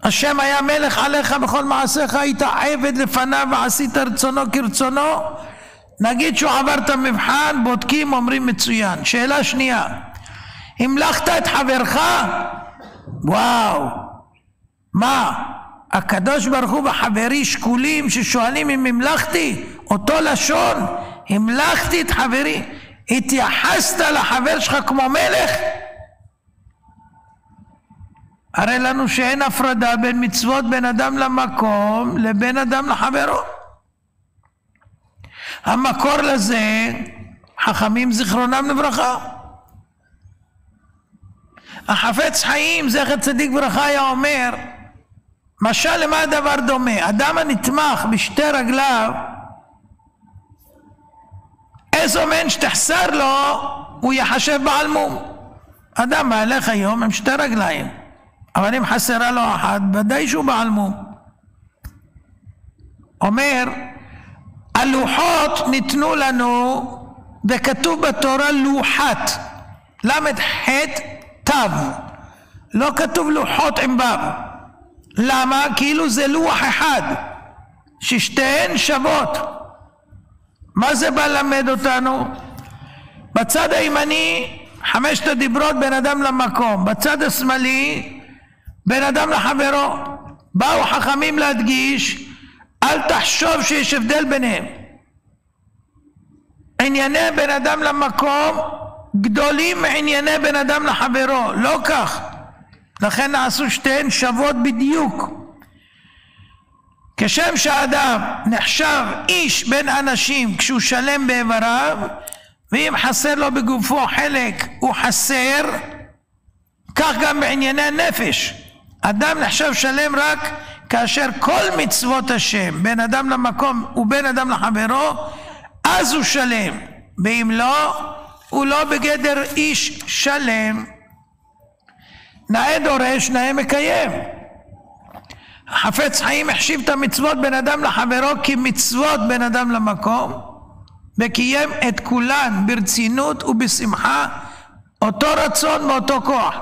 השם היה מלך עליך בכל מעשיך, היית עבד לפניו ועשית רצונו כרצונו? נגיד שהוא עבר את המבחן, בודקים, אומרים מצוין. שאלה שנייה, המלכת את חברך? וואו, מה? הקדוש ברוך הוא וחברי שקולים ששואלים אם המלכתי? אותו לשון, המלכתי את חברי. התייחסת לחבר שלך כמו מלך? הרי לנו שאין הפרדה בין מצוות בין אדם למקום לבין אדם לחברו. המקור לזה חכמים זיכרונם לברכה. החפץ חיים, זכר צדיק ברכה, היה אומר, משל למה הדבר דומה? אדם הנתמך בשתי רגליו, איזו מן שתחסר לו, הוא יחשב בעל מום. אדם מהלך היום עם שתי רגליים, אבל אם חסרה לו אחת, ודאי שהוא בעל מום. אומר, הלוחות ניתנו לנו, וכתוב בתורה לוחת, למד חט תו, לא כתוב לוחות עם בב. למה? כאילו זה לוח אחד, ששתיהן שוות. מה זה בא למד אותנו? בצד הימני 5 הדיברות בין אדם למקום, בצד השמאלי בין אדם לחברו. באו חכמים להדגיש, אל תחשוב שיש הבדל ביניהם. ענייני בין אדם למקום גדולים מענייני בין אדם לחברו, לא כך. לכן נעשו שתיהן שוות בדיוק. כשם שהאדם נחשב איש בין אנשים כשהוא שלם באיבריו, ואם חסר לו בגופו חלק הוא חסר, כך גם בענייני הנפש. אדם נחשב שלם רק כאשר כל מצוות השם בין אדם למקום ובין אדם לחברו, אז הוא שלם, ואם לא, הוא לא בגדר איש שלם. נאה דורש נאה מקיים. החפץ חיים החשיב את המצוות בין אדם לחברו כמצוות בין אדם למקום, וקיים את כולן ברצינות ובשמחה, אותו רצון ואותו כוח.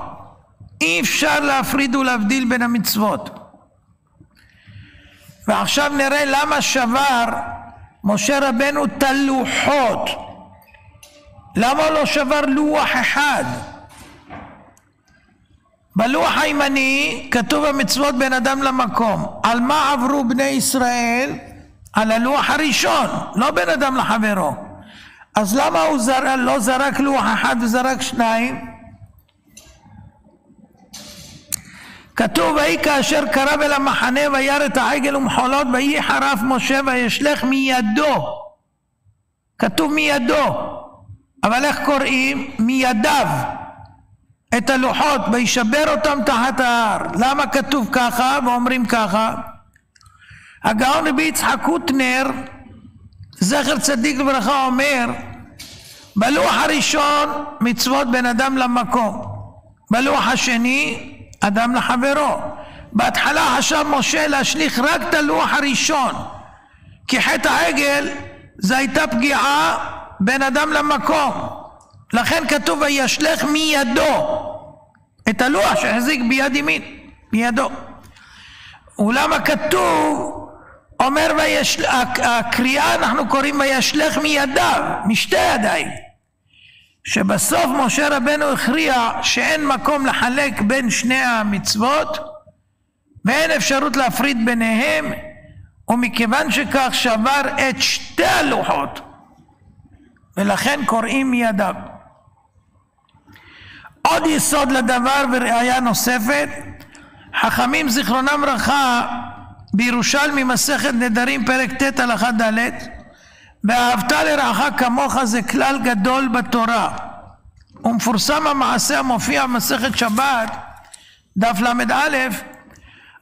אי אפשר להפריד ולהבדיל בין המצוות. ועכשיו נראה למה שבר משה רבנו את הלוחות. למה לא שבר לוח אחד? בלוח הימני כתוב המצוות בין אדם למקום. על מה עברו בני ישראל? על הלוח הראשון, לא בין אדם לחברו. אז למה הוא לא זרק לוח אחד וזרק 2? כתוב, ויהי כאשר קרב אל המחנה וירא את העגל ומחולות, ויהי חרף משה וישלך מידו. כתוב מידו, אבל איך קוראים? מידיו. את הלוחות וישבר אותם תחת ההר. למה כתוב ככה ואומרים ככה? הגאון רבי יצחק קוטנר, זכר צדיק לברכה, אומר, בלוח הראשון מצוות בין אדם למקום, בלוח השני אדם לחברו. בהתחלה חשב משה להשליך רק את הלוח הראשון, כי חטא העגל זה הייתה פגיעה בין אדם למקום, לכן כתוב וישלך מידו, את הלוח שהחזיק ביד ימין, מידו. ולמה כתוב, אומר הקריאה אנחנו קוראים וישלך מידיו, משתי ידיים, שבסוף משה רבנו הכריע שאין מקום לחלק בין שני המצוות ואין אפשרות להפריד ביניהם, ומכיוון שכך שבר את שתי הלוחות, ולכן קוראים מידיו. עוד יסוד לדבר וראיה נוספת, חכמים זיכרונם ברכה בירושלמי מסכת נדרים פרק ט' הלכה ד', ואהבת לרעך כמוך זה כלל גדול בתורה, ומפורסם המעשה המופיע במסכת שבת דף ל"א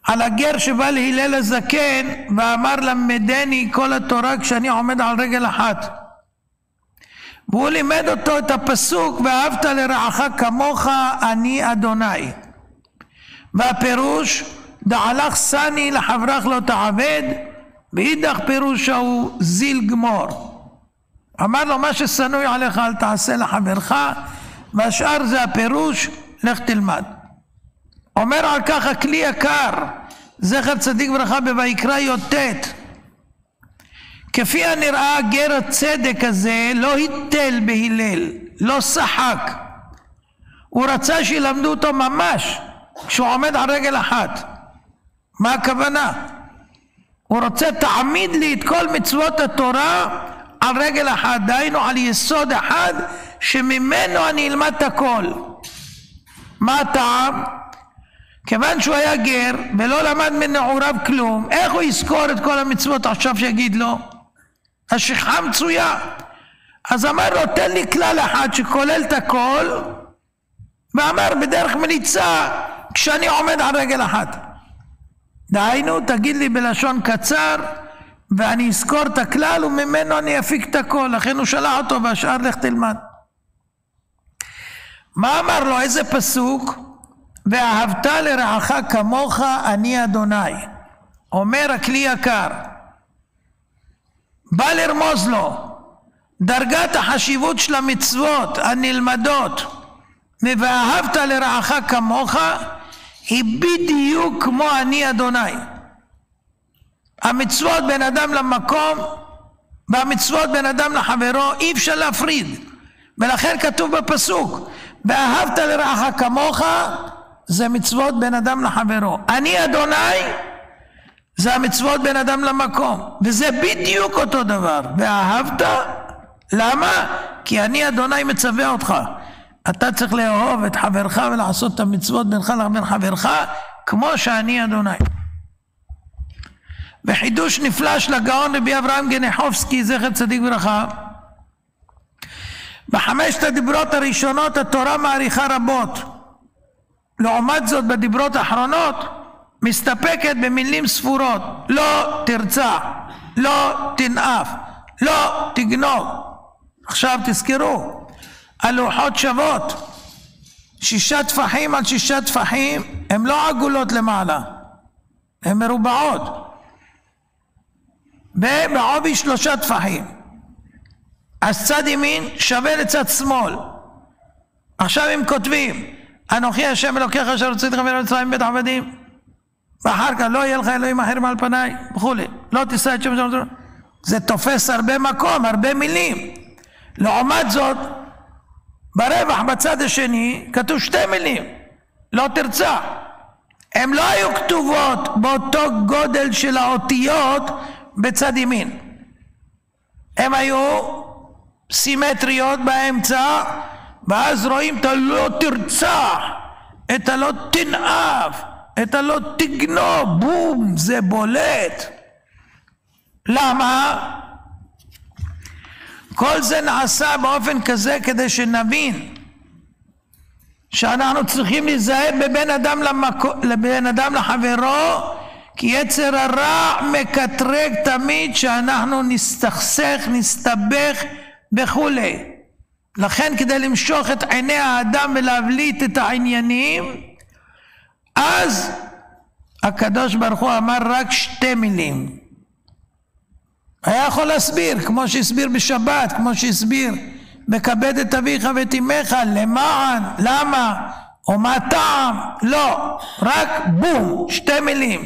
על הגר שבא להלל הזקן ואמר למדני כל התורה כשאני עומד על רגל אחת, והוא לימד אותו את הפסוק ואהבת לרעך כמוך אני אדוני, והפירוש דעלך סני לחברך לא תעבד, ואידך פירוש הוא זיל גמור. אמר לו מה ששנוי עליך אל תעשה לחברך, והשאר זה הפירוש לך תלמד. אומר על כך הכלי יקר זכר צדיק ברכה בויקרא י"ט, כפי הנראה גר הצדק הזה לא היטל בהלל, לא שחק, הוא רצה שילמדו אותו ממש כשהוא עומד על רגל אחת. מה הכוונה? הוא רוצה תעמיד לי את כל מצוות התורה על רגל אחת, דהיינו על יסוד אחד שממנו אני אלמד את הכל. מה הטעם? כיוון שהוא היה גר ולא למד מנעוריו כלום, איך הוא יזכור את כל המצוות עכשיו שיגיד לו? השכחה מצויה. אז אמר לו תן לי כלל אחד שכולל את הכל ואמר בדרך מליצה כשאני עומד על רגל אחת. דהיינו, תגיד לי בלשון קצר ואני אזכור את הכלל וממנו אני אפיק את הכל. לכן הוא שלח אותו והשאר לך תלמד. מה אמר לו? איזה פסוק? ואהבת לרעך כמוך אני אדוני. אומר הכלי יקר, בא לרמוז לו דרגת החשיבות של המצוות הנלמדות ואהבת לרעך כמוך היא בדיוק כמו אני אדוני. המצוות בין אדם למקום והמצוות בין אדם לחברו אי אפשר להפריד, ולכן כתוב בפסוק ואהבת לרעך כמוך, זה מצוות בין אדם לחברו. אני אדוני זה המצוות בין אדם למקום, וזה בדיוק אותו דבר. ואהבת, למה? כי אני אדוני מצווה אותך, אתה צריך לאהוב את חברך ולעשות את המצוות בינך לבין חברך כמו שאני אדוני. וחידוש נפלא של הגאון רבי אברהם גניחובסקי זכר צדיק ברכה, בחמשת הדיברות הראשונות התורה מעריכה רבות, לעומת זאת בדיברות האחרונות מסתפקת במילים ספורות. לא תרצח, לא תנאף, לא תגנוב. עכשיו תזכרו, הלוחות שוות 6 טפחים על 6 טפחים, הן לא עגולות למעלה, הן מרובעות ובעובי 3 טפחים. אז צד ימין שווה לצד שמאל. עכשיו הם כותבים אנוכי השם אלוקיך אשר הוצאתיך מארץ מצרים מבית עבדים, ואחר כך לא יהיה לך אלוהים אחר מעל פניי וכולי, לא תישא את שם השם. זה תופס הרבה מקום, הרבה מילים. לעומת זאת ברווח בצד השני כתוב 2 מילים, לא תרצח. הן לא היו כתובות באותו גודל של האותיות בצד ימין, הן היו סימטריות באמצע, ואז רואים את הלא תרצח, את הלא תנאף, את הלא תגנוב, בום, זה בולט. למה? כל זה נעשה באופן כזה כדי שנבין שאנחנו צריכים להיזהר בבין אדם לחברו, כי יצר הרע מקטרג תמיד שאנחנו נסתכסך, נסתבך וכולי. לכן כדי למשוך את עיני האדם ולהבליט את העניינים, אז הקדוש ברוך הוא אמר רק 2 מילים. היה יכול להסביר כמו שהסביר בשבת, כמו שהסביר בכבד את אביך ואת אמך, למען, למה או מה טעם. לא, רק בום, 2 מילים,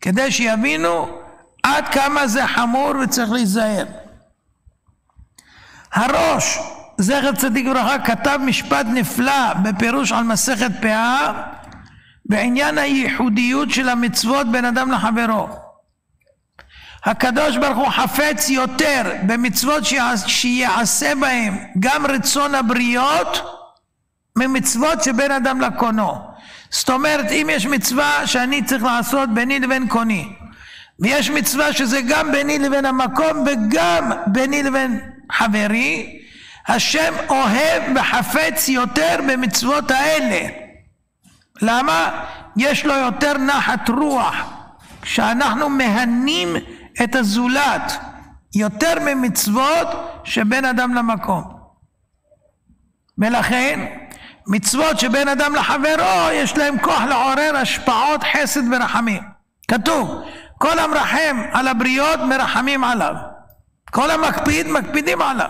כדי שיבינו עד כמה זה חמור וצריך להיזהר. הראש זכר צדיק ברכה כתב משפט נפלא בפירוש על מסכת פאה בעניין הייחודיות של המצוות בין אדם לחברו. הקדוש ברוך הוא חפץ יותר במצוות שיעשה בהם גם רצון הבריות ממצוות שבין אדם לקונו. זאת אומרת, אם יש מצווה שאני צריך לעשות ביני לבין קוני, ויש מצווה שזה גם ביני לבין המקום וגם ביני לבין חברי, השם אוהב וחפץ יותר במצוות האלה. למה? יש לו יותר נחת רוח כשאנחנו מהנים את הזולת יותר ממצוות שבין אדם למקום. ולכן מצוות שבין אדם לחברו יש להם כוח לעורר השפעות חסד ורחמים. כתוב כל המרחם על הבריות מרחמים עליו, כל המקפיד מקפידים עליו,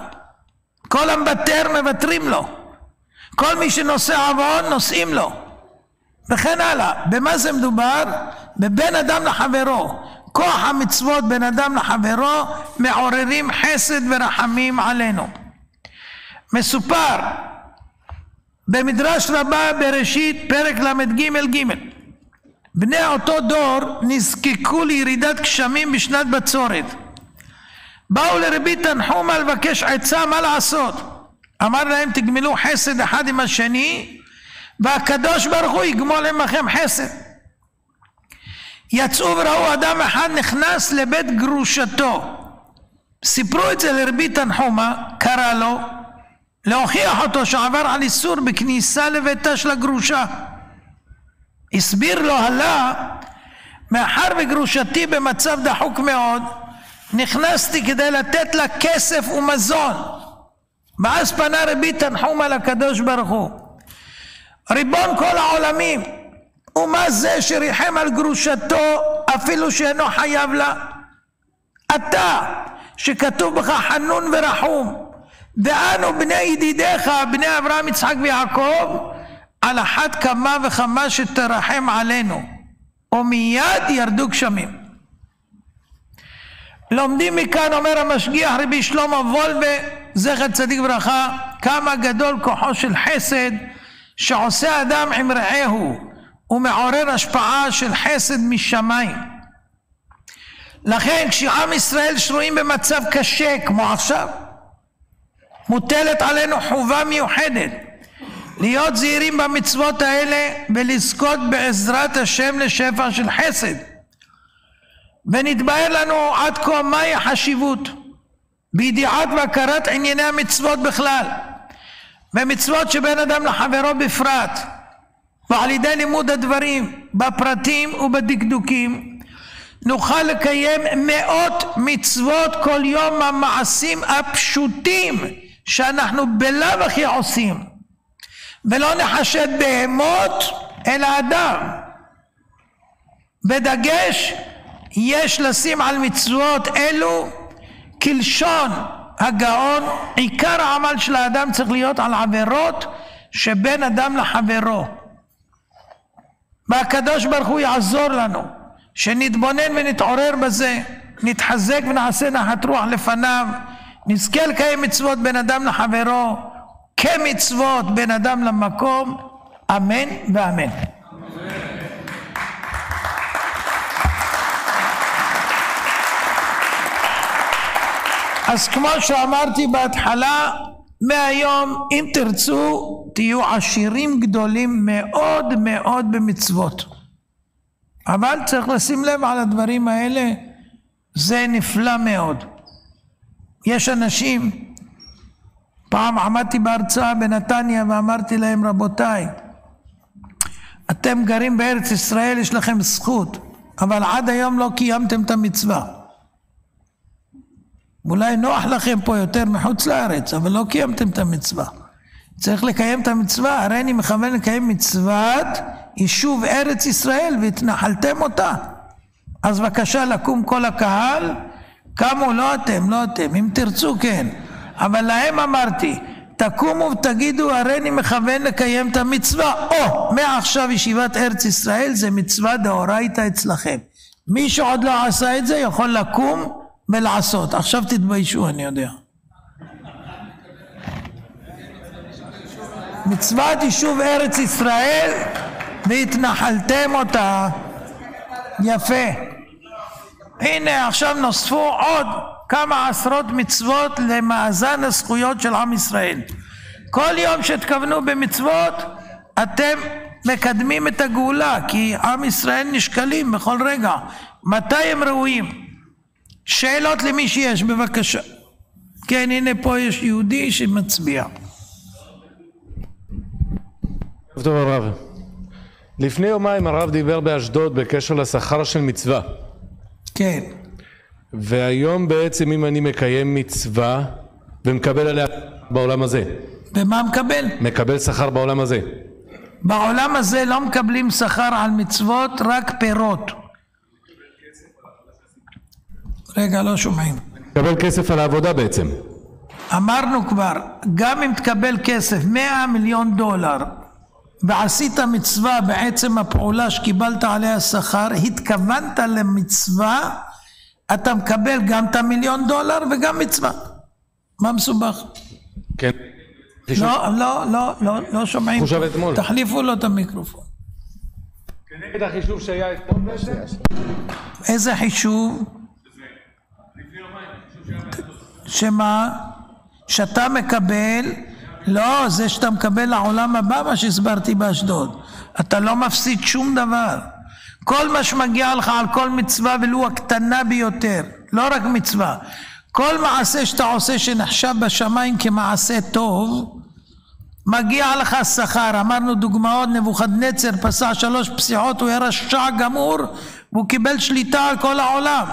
כל המוותר מוותרים לו, כל מי שנושא עוון נושאים לו, וכן הלאה. במה זה מדובר? בבין אדם לחברו. כוח המצוות בין אדם לחברו מעוררים חסד ורחמים עלינו. מסופר במדרש רבה בראשית פרק ל"ג, בני אותו דור נזקקו לירידת גשמים בשנת בצורת. באו לרבי תנחומא לבקש עצה מה לעשות. אמר להם תגמלו חסד אחד עם השני והקדוש ברוך הוא יגמול עמכם חסד. יצאו וראו אדם אחד נכנס לבית גרושתו. סיפרו את זה לרבי תנחומא, קרא לו להוכיח אותו שעבר על איסור בכניסה לביתה של הגרושה. הסביר לו הלה, מאחר וגרושתי במצב דחוק מאוד, נכנסתי כדי לתת לה כסף ומזון. ואז פנה רבי תנחום על הקדוש ברוך הוא, ריבון כל העולמים, ומה זה שריחם על גרושתו אפילו שאינו חייב לה? אתה שכתוב בך חנון ורחום, ואנו בני ידידיך בני אברהם יצחק ויעקב, על אחת כמה וכמה שתרחם עלינו. ומיד ירדו גשמים. לומדים מכאן, אומר המשגיח רבי שלמה וולבה זכר צדיק ברכה, כמה גדול כוחו של חסד שעושה אדם עם רעהו, ומעורר השפעה של חסד משמיים. לכן כשעם ישראל שרויים במצב קשה כמו עכשיו, מוטלת עלינו חובה מיוחדת להיות זהירים במצוות האלה ולזכות בעזרת השם לשפע של חסד. ונתבהר לנו עד כה מהי החשיבות בידיעת והכרת ענייני המצוות בכלל, ומצוות שבין אדם לחברו בפרט, ועל ידי לימוד הדברים בפרטים ובדקדוקים נוכל לקיים מאות מצוות כל יום, המעשים הפשוטים שאנחנו בלאו הכי עושים, ולא נחשד בהמות אלא אדם. בדגש יש לשים על מצוות אלו כלשון הגאון, עיקר העמל של האדם צריך להיות על עבירות שבין אדם לחברו. והקדוש ברוך הוא יעזור לנו שנתבונן ונתעורר בזה, נתחזק ונעשה נחת רוח לפניו, נזכה לקיים מצוות בין אדם לחברו כמצוות בין אדם למקום. אמן ואמן. אז כמו שאמרתי בהתחלה, מהיום אם תרצו תהיו עשירים גדולים מאוד מאוד במצוות, אבל צריך לשים לב על הדברים האלה, זה נפלא מאוד. יש אנשים, פעם עמדתי בהרצאה בנתניה ואמרתי להם, רבותיי, אתם גרים בארץ ישראל, יש לכם זכות, אבל עד היום לא קיימתם את המצווה. אולי נוח לכם פה יותר מחוץ לארץ, אבל לא קיימתם את המצווה. צריך לקיים את המצווה. הרי אני מכוון לקיים מצוות יישוב ארץ ישראל והתנחלתם אותה. אז בבקשה לקום כל הקהל, קמו, לא אתם, לא אתם, אם תרצו כן, אבל להם אמרתי, תקומו ותגידו, הרי אני מכוון לקיים את המצווה. או, מעכשיו ישיבת ארץ ישראל זה מצווה דאורייתא אצלכם. מי שעוד לא עשה את זה יכול לקום ולעשות. עכשיו תתביישו, אני יודע. מצוות יישוב ארץ ישראל והתנחלתם אותה. יפה. הנה עכשיו נוספו עוד כמה עשרות מצוות למאזן הזכויות של עם ישראל. כל יום שתכוונו במצוות אתם מקדמים את הגאולה, כי עם ישראל נשקלים בכל רגע מתי הם ראויים. שאלות למי שיש, בבקשה. כן, הנה פה יש יהודי שמצביע. טוב הרב, לפני יומיים הרב דיבר באשדוד בקשר לשכר של מצווה. כן. והיום בעצם אם אני מקיים מצווה ומקבל עליה בעולם הזה. במה מקבל? מקבל שכר בעולם הזה. בעולם הזה לא מקבלים שכר על מצוות, רק פירות. רגע, לא שומעים. מקבל כסף על העבודה בעצם. אמרנו כבר, גם אם תקבל כסף, 100 מיליון דולר, ועשית מצווה בעצם הפעולה שקיבלת עליה שכר, התכוונת למצווה, אתה מקבל גם את $1,000,000 וגם מצווה. מה מסובך? כן. לא שומעים. חושב אתמול. תחליפו לו את המיקרופון. כנגד החישוב שהיה אתמול בעצם. איזה חישוב? שמה? שאתה מקבל, לא, זה שאתה מקבל לעולם הבא, מה שהסברתי באשדוד. אתה לא מפסיד שום דבר. כל מה שמגיע לך על כל מצווה ולו הקטנה ביותר, לא רק מצווה, כל מעשה שאתה עושה שנחשב בשמיים כמעשה טוב, מגיע לך שכר. אמרנו דוגמאות, נבוכדנצר פסע 3 פסיעות, הוא היה רשע גמור, והוא קיבל שליטה על כל העולם.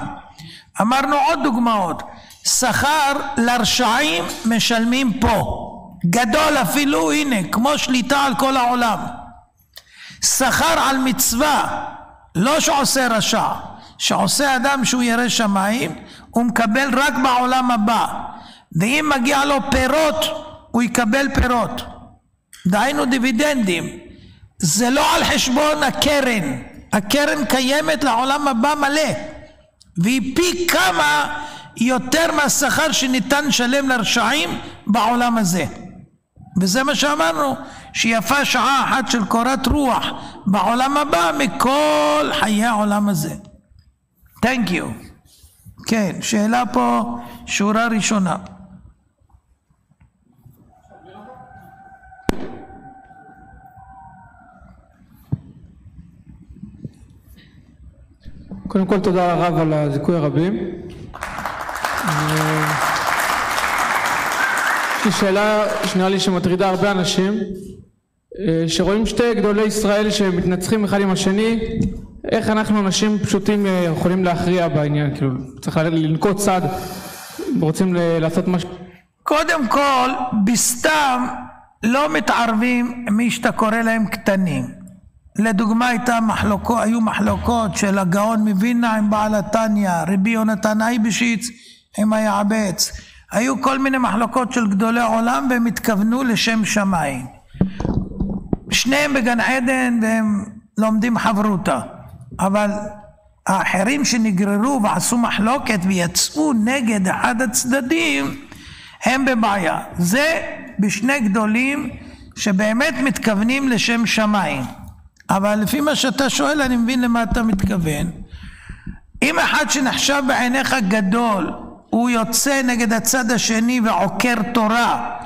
אמרנו עוד דוגמאות, שכר לרשעים משלמים פה, גדול אפילו, הנה, כמו שליטה על כל העולם. שכר על מצווה, לא שעושה רשע, שעושה אדם שהוא ירא שמיים, הוא מקבל רק בעולם הבא, ואם מגיע לו פירות, הוא יקבל פירות. דהיינו דיבידנדים. זה לא על חשבון הקרן. הקרן קיימת לעולם הבא מלא, והיא פי כמה יותר מהשכר שניתן לשלם לרשעים בעולם הזה. וזה מה שאמרנו, שיפה שעה אחת של קורת רוח בעולם הבא מכל חיי העולם הזה. Thank you. כן, שאלה פה, שורה ראשונה. קודם כל תודה רב על הזיכוי הרבים. יש לי שאלה שנראה לי שמטרידה הרבה אנשים, שרואים שתי גדולי ישראל שמתנצחים אחד עם השני, איך אנחנו אנשים פשוטים יכולים להכריע בעניין? כאילו צריך לנקוט צד, רוצים לעשות משהו. קודם כל, בסתם לא מתערבים מי שאתה קורא להם קטנים. לדוגמה היו מחלוקות של הגאון מווילנה עם בעל התניא, רבי יונתן אייבשיץ עם היעבץ. היו כל מיני מחלוקות של גדולי עולם והם התכוונו לשם שמיים. שניהם בגן עדן והם לומדים חברותה. אבל האחרים שנגררו ועשו מחלוקת ויצאו נגד אחד הצדדים, הם בבעיה. זה בשני גדולים שבאמת מתכוונים לשם שמיים. אבל לפי מה שאתה שואל אני מבין למה אתה מתכוון. אם אחד שנחשב בעיניך גדול הוא יוצא נגד הצד השני ועוקר תורה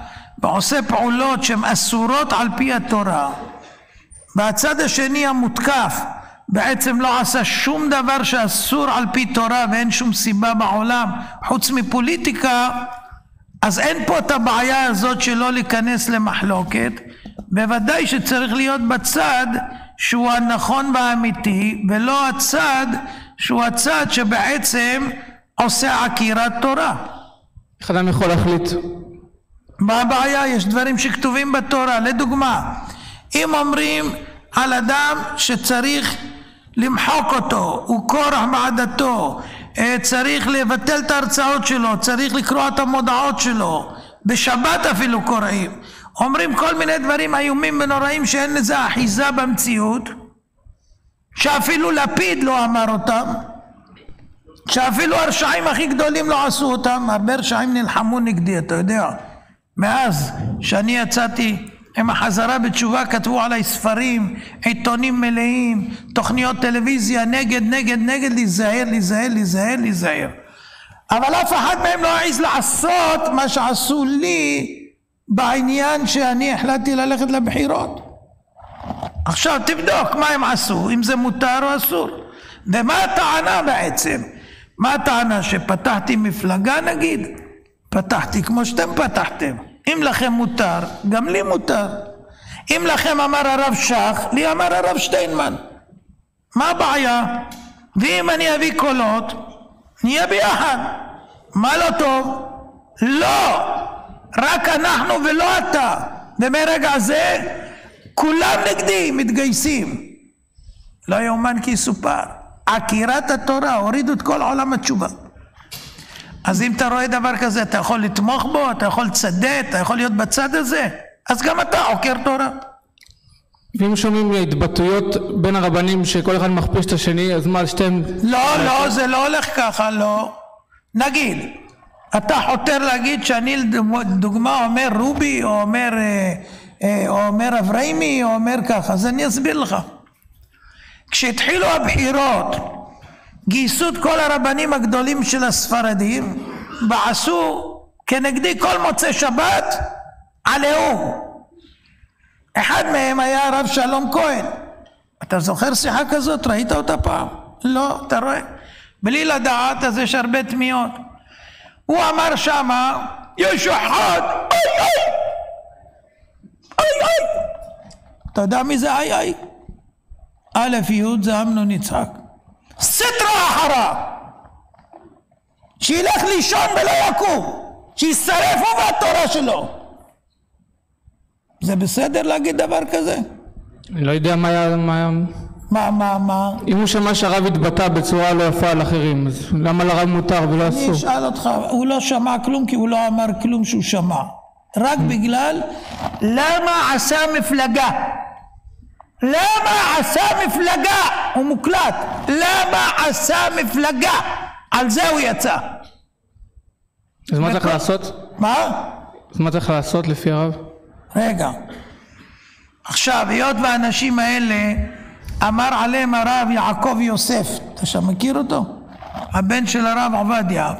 ועושה פעולות שהן אסורות על פי התורה, והצד השני המותקף בעצם לא עשה שום דבר שאסור על פי תורה ואין שום סיבה בעולם חוץ מפוליטיקה, אז אין פה את הבעיה הזאת שלא להיכנס למחלוקת. בוודאי שצריך להיות בצד שהוא הנכון והאמיתי, ולא הצד שהוא הצד שבעצם עושה עקירת תורה. איך אדם יכול להחליט? מה הבעיה? יש דברים שכתובים בתורה. לדוגמה, אם אומרים על אדם שצריך למחוק אותו, הוא קורח מעדתו, צריך לבטל את ההרצאות שלו, צריך לקרוא את המודעות שלו, בשבת אפילו קוראים, אומרים כל מיני דברים איומים ונוראים שאין לזה אחיזה במציאות, שאפילו לפיד לא אמר אותם, שאפילו הרשעים הכי גדולים לא עשו אותם. הרבה רשעים נלחמו נגדי, אתה יודע. מאז שאני יצאתי עם החזרה בתשובה כתבו עליי ספרים, עיתונים מלאים, תוכניות טלוויזיה, נגד, להיזהר. אבל אף אחד מהם לא העז לעשות מה שעשו לי בעניין שאני החלטתי ללכת לבחירות. עכשיו תבדוק מה הם עשו, אם זה מותר או אסור. ומה הטענה בעצם? מה הטענה? שפתחתי מפלגה נגיד? פתחתי כמו שאתם פתחתם. אם לכם מותר, גם לי מותר. אם לכם אמר הרב שך, לי אמר הרב שטיינמן. מה הבעיה? ואם אני אביא קולות, נהיה ביחד. מה לא טוב? לא! רק אנחנו ולא אתה. ומרגע זה, כולם נגדי מתגייסים. לא יאומן כי יסופר. עקירת התורה, הורידו את כל עולם התשובה. אז אם אתה רואה דבר כזה, אתה יכול לתמוך בו, אתה יכול לצדד, אתה יכול להיות בצד הזה, אז גם אתה עוקר תורה. ואם שומעים התבטאויות בין הרבנים שכל אחד מכפיש את השני, אז מה, שתיהם... לא, זה לא הולך ככה, לא. נגיד, אתה חותר להגיד שאני לדוגמה אומר רובי, או אומר אברהימי, או אומר ככה, אז אני אסביר לך. כשהתחילו הבחירות, גייסו את כל הרבנים הגדולים של הספרדים ועשו כנגדי כל מוצא שבת עליהום. אחד מהם היה הרב שלום כהן. אתה זוכר שיחה כזאת? ראית אותה פעם? לא, אתה רואה? בלי לדעת, אז יש הרבה תמיהות. הוא אמר שמה, יש אחד, איי איי, איי איי. אתה יודע מי זה איי איי? א' י' זה אמנון יצחק. סטרה אחרה. שילך לישון ולא יקום. שישרפו מהתורה שלו. זה בסדר להגיד דבר כזה? אני לא יודע מה... אם הוא שמע שהרב התבטא בצורה לא יפה על אחרים, אז למה לרב מותר ולא אסור? אני אשאל אותך, הוא לא שמע כלום כי הוא לא אמר כלום שהוא שמע. רק בגלל למה עשה מפלגה? למה עשה מפלגה? הוא מוקלט. למה עשה מפלגה? על זה הוא יצא. אז מה צריך לעשות? מה? אז מה צריך לעשות לפי הרב? רגע. עכשיו, היות והאנשים האלה, אמר עליהם הרב יעקב יוסף, אתה שם מכיר אותו? הבן של הרב עובדיה.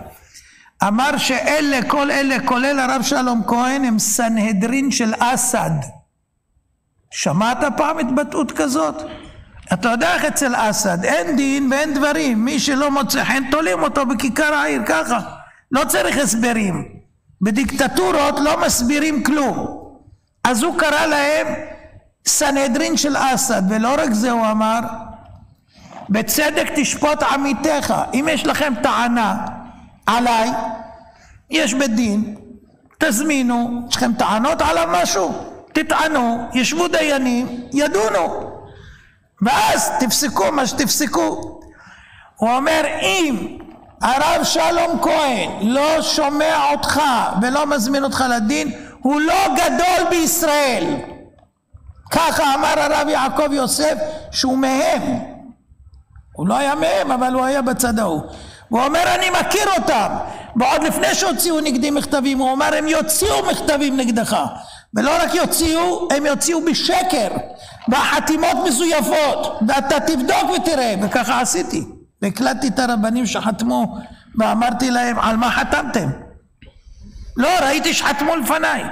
אמר שאלה, כל אלה, כולל הרב שלום כהן, הם סנהדרין של אסד. שמעת פעם התבטאות כזאת? אתה יודע איך אצל אסד, אין דין ואין דברים. מי שלא מוצא חן, תולים אותו בכיכר העיר, ככה. לא צריך הסברים. בדיקטטורות לא מסבירים כלום. אז הוא קרא להם סנהדרין של אסד, ולא רק זה הוא אמר, בצדק תשפוט עמיתך. אם יש לכם טענה עליי, יש בית דין, תזמינו, יש לכם טענות עליו משהו, תטענו, ישבו דיינים, ידונו, ואז תפסקו מה שתפסקו. הוא אומר, אם הרב שלום כהן לא שומע אותך ולא מזמין אותך לדין, הוא לא גדול בישראל. ככה אמר הרב יעקב יוסף, שהוא מהם. הוא לא היה מהם, אבל הוא היה בצד ההוא. הוא אומר, אני מכיר אותם. ועוד לפני שהוציאו נגדי מכתבים, הוא אומר, הם יוציאו מכתבים נגדך. ולא רק יוציאו, הם יוציאו בשקר. והחתימות מזויפות. ואתה תבדוק ותראה. וככה עשיתי. והקלטתי את הרבנים שחתמו, ואמרתי להם, על מה חתמתם? לא, ראיתי שחתמו לפניי.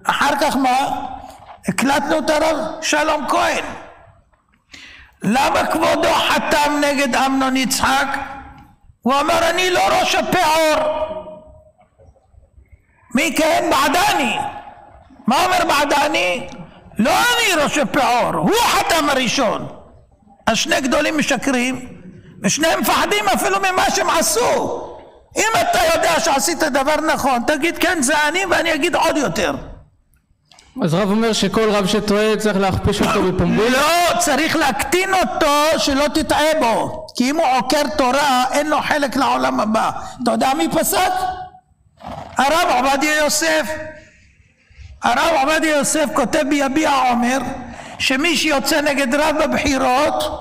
אחר כך מה? הקלטנו את הרב שלום כהן. למה כבודו חתם נגד אמנון יצחק? הוא אמר, אני לא ראש הפעור. מי כן? בעדני. מה אומר בעדני? לא אני ראש הפעור, הוא חתם הראשון. אז שני גדולים משקרים, ושניהם מפחדים אפילו ממה שהם עשו. אם אתה יודע שעשית דבר נכון, תגיד כן זה אני, ואני אגיד עוד יותר. אז רב אומר שכל רב שטועה צריך להכפיש אותו בפומבי? לא, צריך להקטין אותו שלא תטעה בו. כי אם הוא עוקר תורה, אין לו חלק לעולם הבא. אתה יודע מי פסק? הרב עובדיה יוסף. הרב עובדיה יוסף כותב ביביע עומר, שמי שיוצא נגד רב בבחירות,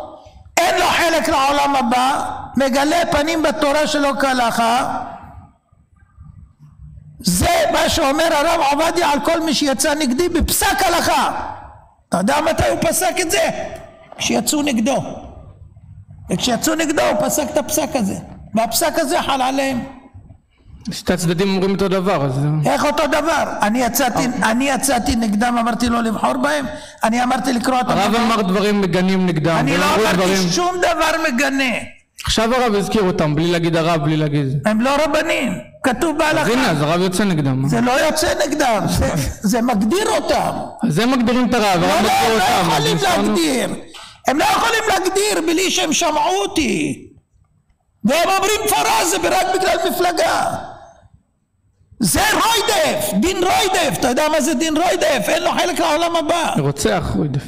אין לו חלק לעולם הבא, מגלה פנים בתורה שלו כהלכה. זה מה שאומר הרב עובדיה על כל מי שיצא נגדי בפסק הלכה. אתה יודע מתי הוא פסק את זה? כשיצאו נגדו. וכשיצאו נגדו הוא פסק את הפסק הזה. והפסק הזה חל עליהם. שתי הצדדים אומרים אותו דבר. אז... איך אותו דבר? אני יצאתי נגדם, אמרתי לא לבחור בהם. אני אמרתי לקרוא את הרב אמר דברים מגנים נגדם. אני לא אמרתי שום דבר מגנה. עכשיו הרב הזכיר אותם, בלי להגיד הרב, בלי להגיד. הם לא רבנים, כתוב בהלכה. אז הנה, אז הרב יוצא נגדם. זה לא יוצא נגדם, זה מגדיר אותם. אז הם מגדירים את הרב, הרב מגדיר אותם. הם לא יכולים להגדיר. הם לא יכולים להגדיר בלי שהם שמעו אותי. והם אומרים פרה זה רק בגלל מפלגה. זה רוידף, דין רוידף. אתה יודע מה זה דין רוידף? אין לו חלק לעולם הבא. רוצח רוידף.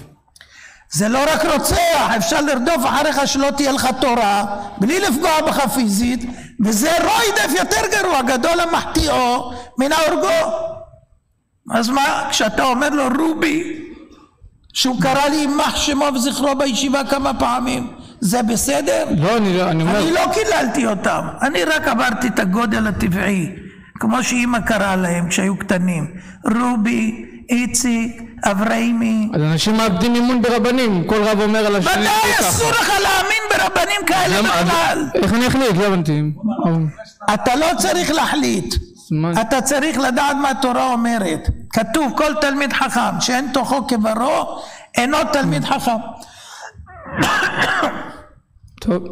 זה לא רק רוצח, אפשר לרדוף אחריך שלא תהיה לך תורה, בלי לפגוע בך פיזית, וזה רוידף יותר גרוע, גדול המחטיאו מן ההורגו. אז מה, כשאתה אומר לו רובי, שהוא קרא לי יימח שמו וזכרו בישיבה כמה פעמים, זה בסדר? לא, אני אומר... אני לא קיללתי אותם, אני רק עברתי את הגודל הטבעי, כמו שאמא קרא להם כשהיו קטנים, רובי, איציק, אברהימי. אז אנשים מאבדים אמון ברבנים, כל רב אומר על השני. מתי אסור לך להאמין ברבנים כאלה בכלל? איך אני אחליט? לא הבנתי. אתה לא צריך להחליט, אתה צריך לדעת מה התורה אומרת. כתוב כל תלמיד חכם שאין תוכו כברו אינו תלמיד חכם. טוב.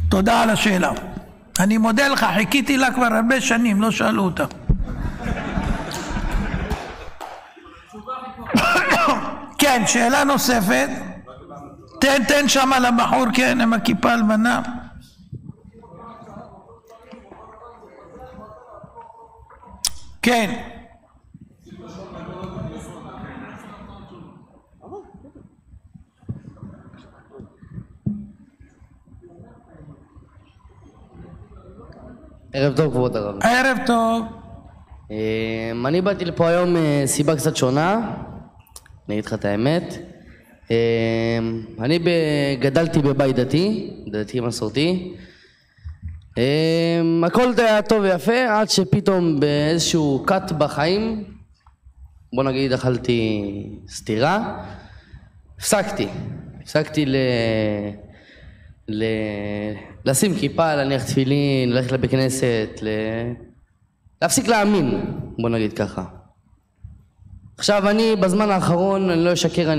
תודה על השאלה. אני מודה לך, חיכיתי לה כבר הרבה שנים, לא שאלו אותה. כן, שאלה נוספת. תן שם לבחור, כן, עם הכיפה הלבנה. כן. ערב טוב כבוד הרב. ערב טוב. אני באתי לפה היום סיבה קצת שונה, אני אגיד לך את האמת. אני גדלתי בבית דתי מסורתי. הכל היה טוב ויפה עד שפתאום באיזשהו קאט בחיים, בוא נגיד אכלתי סתירה, הפסקתי לשים כיפה, להניח תפילין, ללכת לבית כנסת, להפסיק להאמין, בוא נגיד ככה. עכשיו אני בזמן האחרון, אני לא אשקר,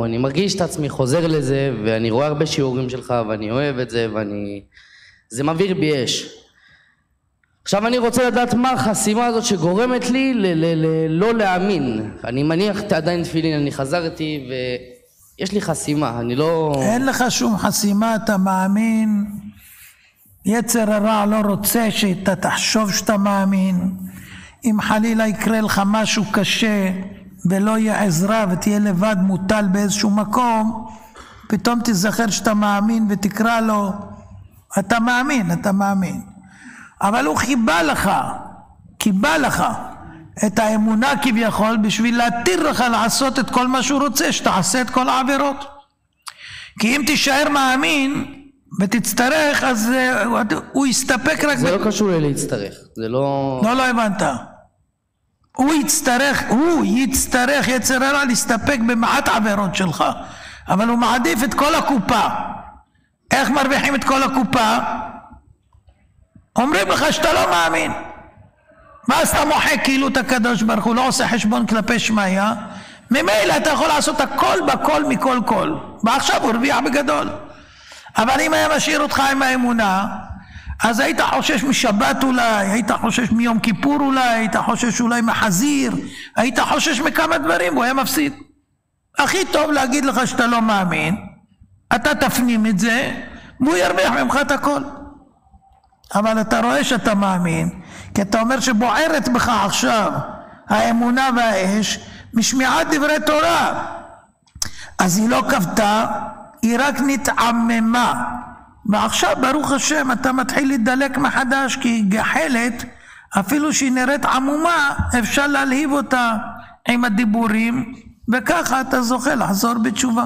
אני מרגיש את עצמי חוזר לזה, ואני רואה הרבה שיעורים שלך ואני אוהב את זה, זה מבעיר בי אש. עכשיו אני רוצה לדעת מה החסימה הזאת שגורמת לי לא להאמין. אני מניח עדיין תפילין, אני חזרתי ויש לי חסימה, אני לא... אין לך שום חסימה, אתה מאמין. יצר הרע לא רוצה שאתה תחשוב שאתה מאמין. אם חלילה יקרה לך משהו קשה ולא יהיה עזרה ותהיה לבד מוטל באיזשהו מקום, פתאום תזכר שאתה מאמין ותקרא לו, אתה מאמין. אבל הוא קיבל לך את האמונה כביכול בשביל להתיר לך לעשות את כל מה שהוא רוצה, שתעשה את כל העבירות. כי אם תישאר מאמין ותצטרך, אז הוא יסתפק רק... זה לא קשור לי להצטרך, זה לא... לא הבנת. הוא יצטרך יצר הרע להסתפק במעט עבירות שלך, אבל הוא מעדיף את כל הקופה. איך מרוויחים את כל הקופה? אומרים לך שאתה לא מאמין, ואז אתה מוחק כאילו את הקדוש ברוך הוא, לא עושה חשבון כלפי שמיא, ממילא אתה יכול לעשות הכל בכל מכל כל, ועכשיו הוא הרוויח בגדול. אבל אם היה משאיר אותך עם האמונה, אז היית חושש משבת אולי, היית חושש מיום כיפור אולי, היית חושש אולי מחזיר, היית חושש מכמה דברים, הוא היה מפסיד. הכי טוב להגיד לך שאתה לא מאמין, אתה תפנים את זה, והוא ירוויח ממך את הכל. אבל אתה רואה שאתה מאמין, כי אתה אומר שבוערת בך עכשיו האמונה והאש משמיעת דברי תורה. אז היא לא כבתה, היא רק נתעממה. ועכשיו ברוך השם אתה מתחיל להידלק מחדש, כי גחלת, אפילו שהיא נראית עמומה, אפשר להלהיב אותה עם הדיבורים, וככה אתה זוכה לחזור בתשובה.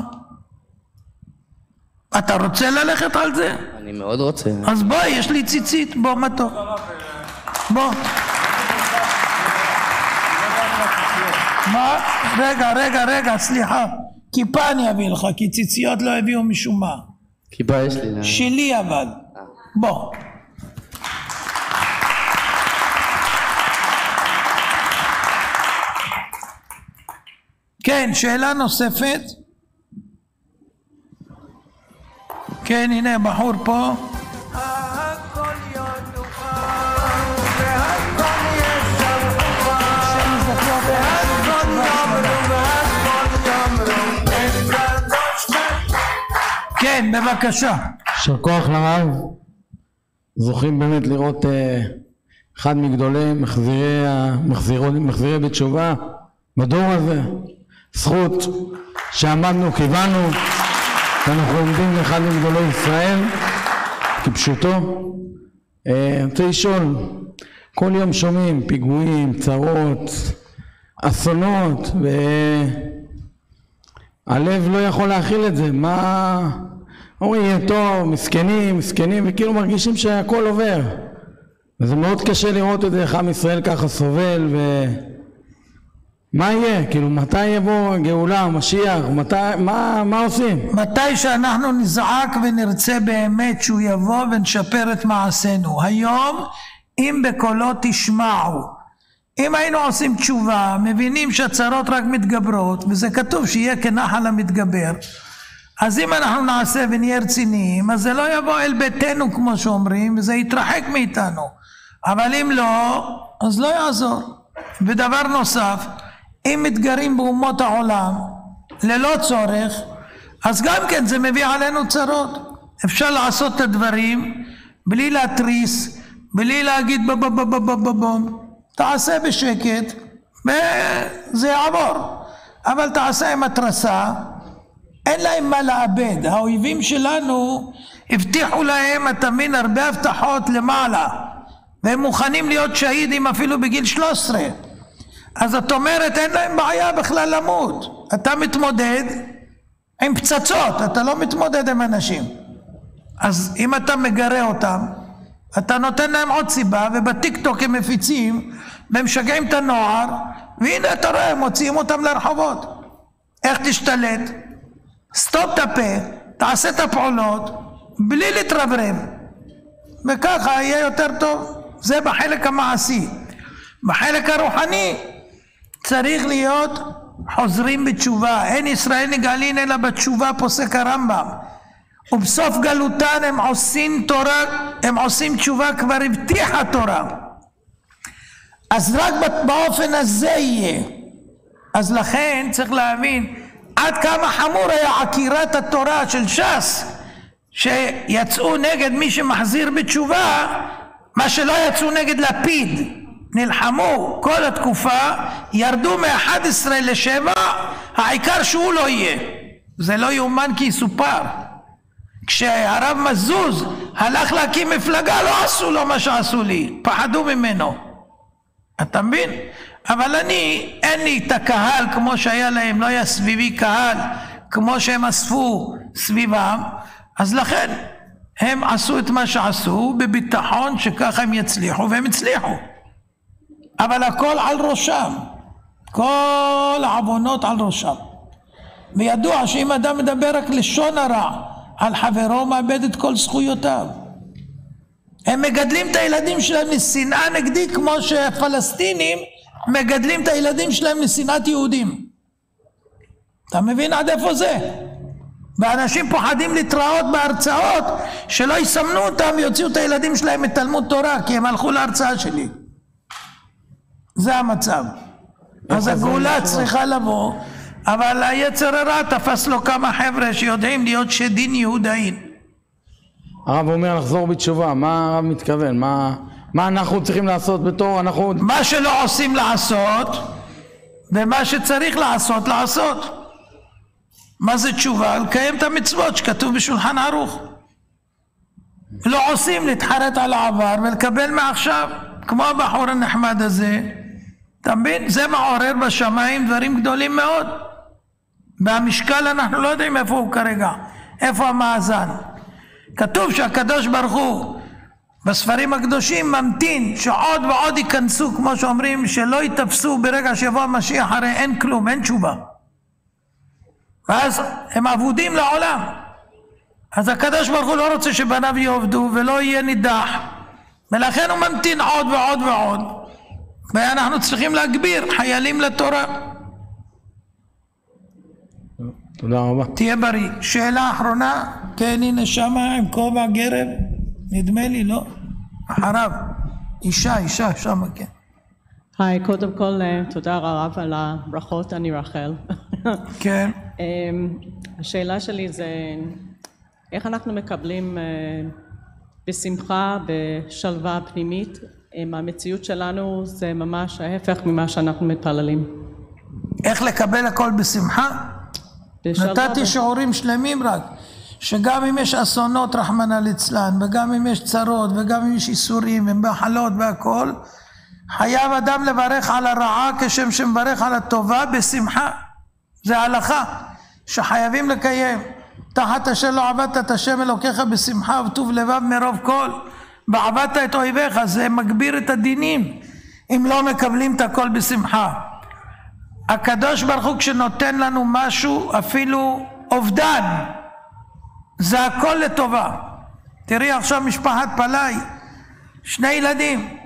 אתה רוצה ללכת על זה? אני מאוד רוצה. אז בוא, יש לי ציצית, בוא, מה טוב. בוא. מה? רגע, סליחה. כיפה אני אביא לך, כי ציציות לא הביאו משום מה. כיפה יש לי. שלי אבל. בוא. כן, שאלה נוספת. כן, הנה בחור פה. כן, בבקשה. יישר כוח לרב. זוכים באמת לראות אחד מגדולי מחזירי בתשובה בדור הזה. זכות שעמדנו, קיוונו, ואנחנו עומדים לאחד מגדולי ישראל כפשוטו. אני רוצה לשאול, כל יום שומעים פיגועים, צרות, אסונות, והלב לא יכול להכיל את זה. מה אומרים? יהיה טוב, מסכנים, וכאילו מרגישים שהכל עובר, וזה מאוד קשה לראות את זה, איך עם ישראל ככה סובל. מה יהיה? כאילו מתי יבוא גאולה, משיח? מה עושים? מתי שאנחנו נזעק ונרצה באמת שהוא יבוא ונשפר את מעשינו. היום אם בקולו תשמעו, אם היינו עושים תשובה, מבינים שהצרות רק מתגברות, וזה כתוב שיהיה כנחל המתגבר, אז אם אנחנו נעשה ונהיה רציניים, אז זה לא יבוא אל ביתנו כמו שאומרים, וזה יתרחק מאיתנו. אבל אם לא, אז לא יעזור. ודבר נוסף, אם מתגרים באומות העולם ללא צורך, אז גם כן זה מביא עלינו צרות. אפשר לעשות את הדברים בלי להתריס, בלי להגיד בום, תעשה בשקט וזה יעבור. אבל תעשה עם התרסה, אין להם מה לאבד. האויבים שלנו הבטיחו להם, אתה מבין, הרבה הבטחות למעלה, והם מוכנים להיות שהידים אפילו בגיל 13. אז את אומרת, אין להם בעיה בכלל למות. אתה מתמודד עם פצצות, אתה לא מתמודד עם אנשים. אז אם אתה מגרה אותם, אתה נותן להם עוד סיבה, ובטיקטוק הם מפיצים, והם משגעים את הנוער, והנה אתה רואה, מוציאים אותם לרחובות. איך תשתלט? סתום את הפה, תעשה את הפעולות, בלי להתרברב. וככה יהיה יותר טוב. זה בחלק המעשי. בחלק הרוחני, צריך להיות חוזרים בתשובה. אין ישראל נגאלין אלא בתשובה, פוסק הרמב"ם. ובסוף גלותן הם עושים תורה, הם עושים תשובה, כבר הבטיחה תורה. אז רק באופן הזה יהיה. אז לכן צריך להבין עד כמה חמור היה עקירת התורה של ש"ס, שיצאו נגד מי שמחזיר בתשובה, מה שלא יצאו נגד לפיד. נלחמו כל התקופה, ירדו מ-11 ל-7, העיקר שהוא לא יהיה. זה לא יאומן כי יסופר. כשהרב מזוז הלך להקים מפלגה, לא עשו לו מה שעשו לי, פחדו ממנו. אתה מבין? אבל אין לי את הקהל כמו שהיה להם, לא היה סביבי קהל כמו שהם אספו סביבם, אז לכן הם עשו את מה שעשו בביטחון שככה הם יצליחו, והם הצליחו. אבל הכל על ראשם, כל העוונות על ראשם. וידוע שאם אדם מדבר רק לשון הרע על חברו, מאבד את כל זכויותיו. הם מגדלים את הילדים שלהם לשנאה נגדית, כמו שהפלסטינים מגדלים את הילדים שלהם לשנאת יהודים. אתה מבין עד איפה זה? ואנשים פוחדים להתראות בהרצאות שלא יסמנו אותם ויוציאו את הילדים שלהם מתלמוד תורה, כי הם הלכו להרצאה שלי. זה המצב. אז הגאולה צריכה לבוא, אבל היצר הרע תפס לו כמה חבר'ה שיודעים להיות שדין יהודאין. הרב אומר לחזור בתשובה, מה הרב מתכוון? מה אנחנו צריכים לעשות בתור אנחנו? מה שלא עושים לעשות, ומה שצריך לעשות, לעשות. מה זה תשובה? לקיים את המצוות שכתוב בשולחן ערוך. לא עושים, להתחרט על העבר ולקבל מעכשיו, כמו הבחור הנחמד הזה. אתה מבין? זה מעורר בשמיים דברים גדולים מאוד. והמשקל אנחנו לא יודעים איפה הוא כרגע, איפה המאזן. כתוב שהקדוש ברוך הוא בספרים הקדושים ממתין שעוד ועוד ייכנסו, כמו שאומרים, שלא יתפסו ברגע שיבוא המשיח, הרי אין כלום, אין תשובה. ואז הם עבודים לעולם. אז הקדוש ברוך הוא לא רוצה שבניו יעבדו ולא יהיה נידח, ולכן הוא ממתין עוד ועוד ועוד, ואנחנו צריכים להגביר חיילים לתורה. תודה רבה. תהיה בריא. שאלה אחרונה. כן, הנה שמה עם כובע גרב, נדמה לי, לא? אחריו. אישה שמה, כן. היי, קודם כל תודה רב על הברכות, אני רחל. כן. השאלה שלי זה איך אנחנו מקבלים בשמחה, בשלווה פנימית, אם המציאות שלנו זה ממש ההפך ממה שאנחנו מתפללים. איך לקבל הכל בשמחה? נתתי שיעורים שלמים רק, שגם אם יש אסונות רחמנא ליצלן, וגם אם יש צרות, וגם אם יש איסורים ומחלות והכל, חייב אדם לברך על הרעה כשם שמברך על הטובה בשמחה. זה ההלכה שחייבים לקיים. תחת אשר לא עבדת את השם אלוקיך בשמחה וטוב לבב מרוב כל, ועבדת את אויביך. זה מגביר את הדינים אם לא מקבלים את הכל בשמחה. הקדוש ברוך הוא כשנותן לנו משהו, אפילו אובדן, זה הכל לטובה. תראי עכשיו משפחת פלאי, 2 ילדים,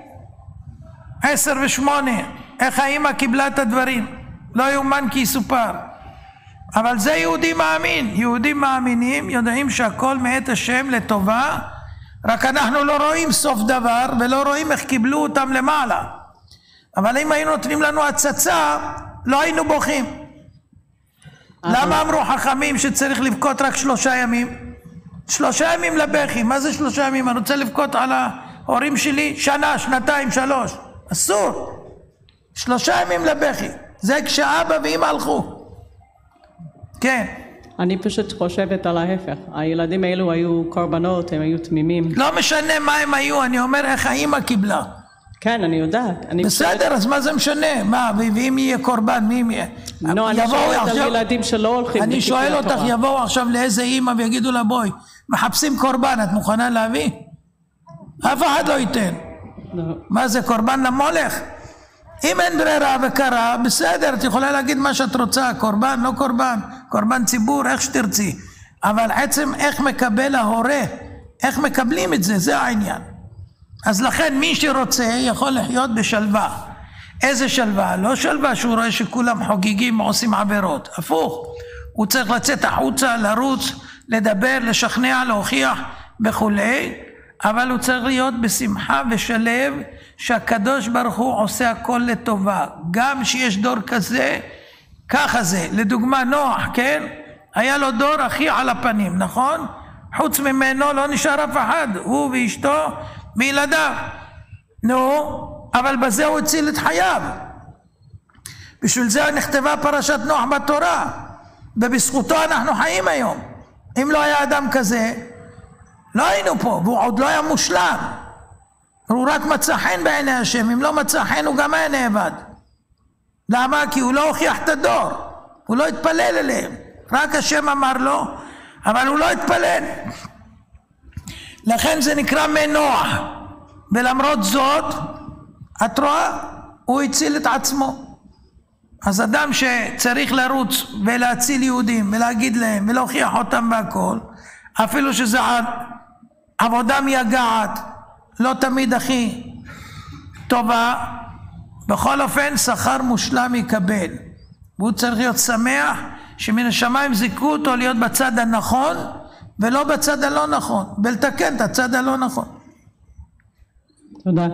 10 ו8, איך האמא קיבלה את הדברים, לא יאומן כי יסופר. אבל זה יהודי מאמין. יהודים מאמינים יודעים שהכל מאת השם לטובה, רק אנחנו לא רואים סוף דבר ולא רואים איך קיבלו אותם למעלה. אבל אם היינו נותנים לנו הצצה, לא היינו בוכים. למה אמרו חכמים שצריך לבכות רק 3 ימים? 3 ימים לבכי. מה זה 3 ימים? אני רוצה לבכות על ההורים שלי 1, 2, 3. אסור. 3 ימים לבכי. זה כשאבא ואמא הלכו. כן. אני פשוט חושבת על ההפך. הילדים האלו היו קורבנות, הם היו תמימים. לא משנה מה הם היו, אני אומר איך האמא קיבלה. כן, אני יודעת. בסדר, אז מה זה משנה? מה, ואם יהיה קורבן, מי יהיה? לא, אני שואלת על ילדים שלא הולכים. אני שואל אותך, יבואו עכשיו לאיזה אמא ויגידו לה, בואי, מחפשים קורבן, את מוכנה להביא? אף אחד לא ייתן. מה זה, קורבן למולך? אם אין ברירה וקרה, בסדר, את יכולה להגיד מה שאת רוצה, קורבן, לא קורבן, קורבן ציבור, איך שתרצי. אבל עצם איך מקבל ההורה, איך מקבלים את זה, זה העניין. אז לכן מי שרוצה יכול לחיות בשלווה. איזה שלווה? לא שלווה שהוא רואה שכולם חוגגים ועושים עבירות. הפוך, הוא צריך לצאת החוצה, לרוץ, לדבר, לשכנע, להוכיח וכולי. אבל הוא צריך להיות בשמחה ושלב שהקדוש ברוך הוא עושה הכל לטובה. גם שיש דור כזה, ככה זה. לדוגמה נוח, כן? היה לו דור הכי על הפנים, נכון? חוץ ממנו לא נשאר אף אחד, הוא ואשתו וילדיו. נו, אבל בזה הוא הציל את חייו. בשביל זה נכתבה פרשת נוח בתורה, ובזכותו אנחנו חיים היום. אם לא היה אדם כזה, לא היינו פה, והוא עוד לא היה מושלם. הוא רק מצא חן בעיני השם, אם לא מצא חן הוא גם היה נאבד. למה? כי הוא לא הוכיח את הדור, הוא לא התפלל אליהם. רק השם אמר לו, אבל הוא לא התפלל. לכן זה נקרא מנוח. ולמרות זאת, את רואה, הוא הציל את עצמו. אז אדם שצריך לרוץ ולהציל יהודים ולהגיד להם ולהוכיח אותם בהכל, אפילו שזה עבודה מייגעת, לא תמיד הכי טובה, בכל אופן שכר מושלם יקבל. והוא צריך להיות שמח שמן השמיים זיכו אותו להיות בצד הנכון ולא בצד הלא נכון, ולתקן את הצד הלא נכון. תודה.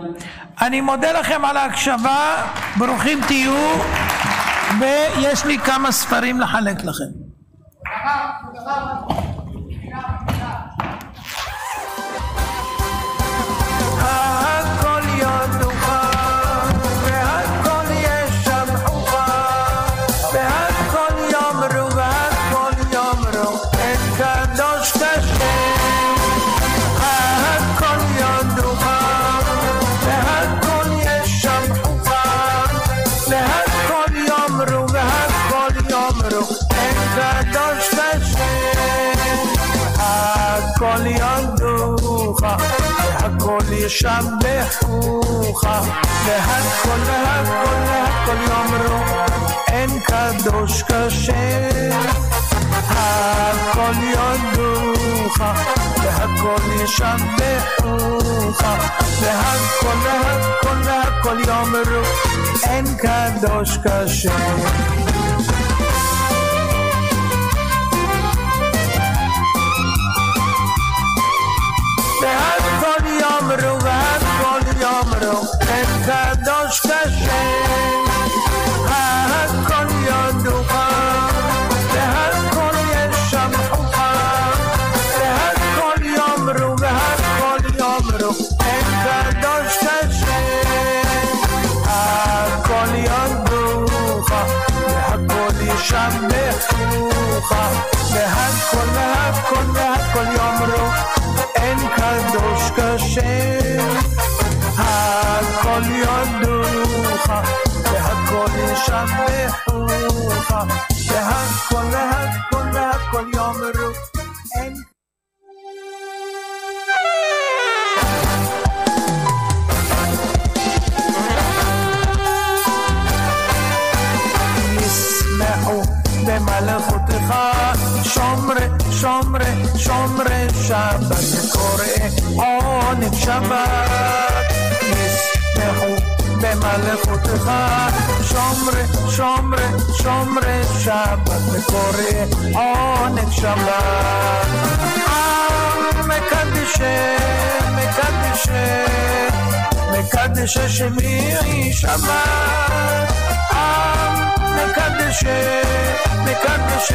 אני מודה לכם על ההקשבה, ברוכים תהיו, ויש לי כמה ספרים לחלק לכם. ישבחוך והכל יאמרו אין קדוש כשם. הכל יודוך והכל ישבחוך והכל יאמרו אין קדוש כשם. והכל יאמרו אין קדוש כשם. הכל יודוך והכל ישבחוך והכל יאמרו אין קדוש כשם. הכל יודוך והכל ישבחוך והכל יאמרו אין קדוש כשם. הכל יודוך והכל ישבחוך והכל יאמרו אין. ישמחו במלכותך שומרי שבת קורא עונג שבת. ישמחו במלאכותך, שומרי שבת וקורא עונג שבת. מקדש שמי שבת, מקדש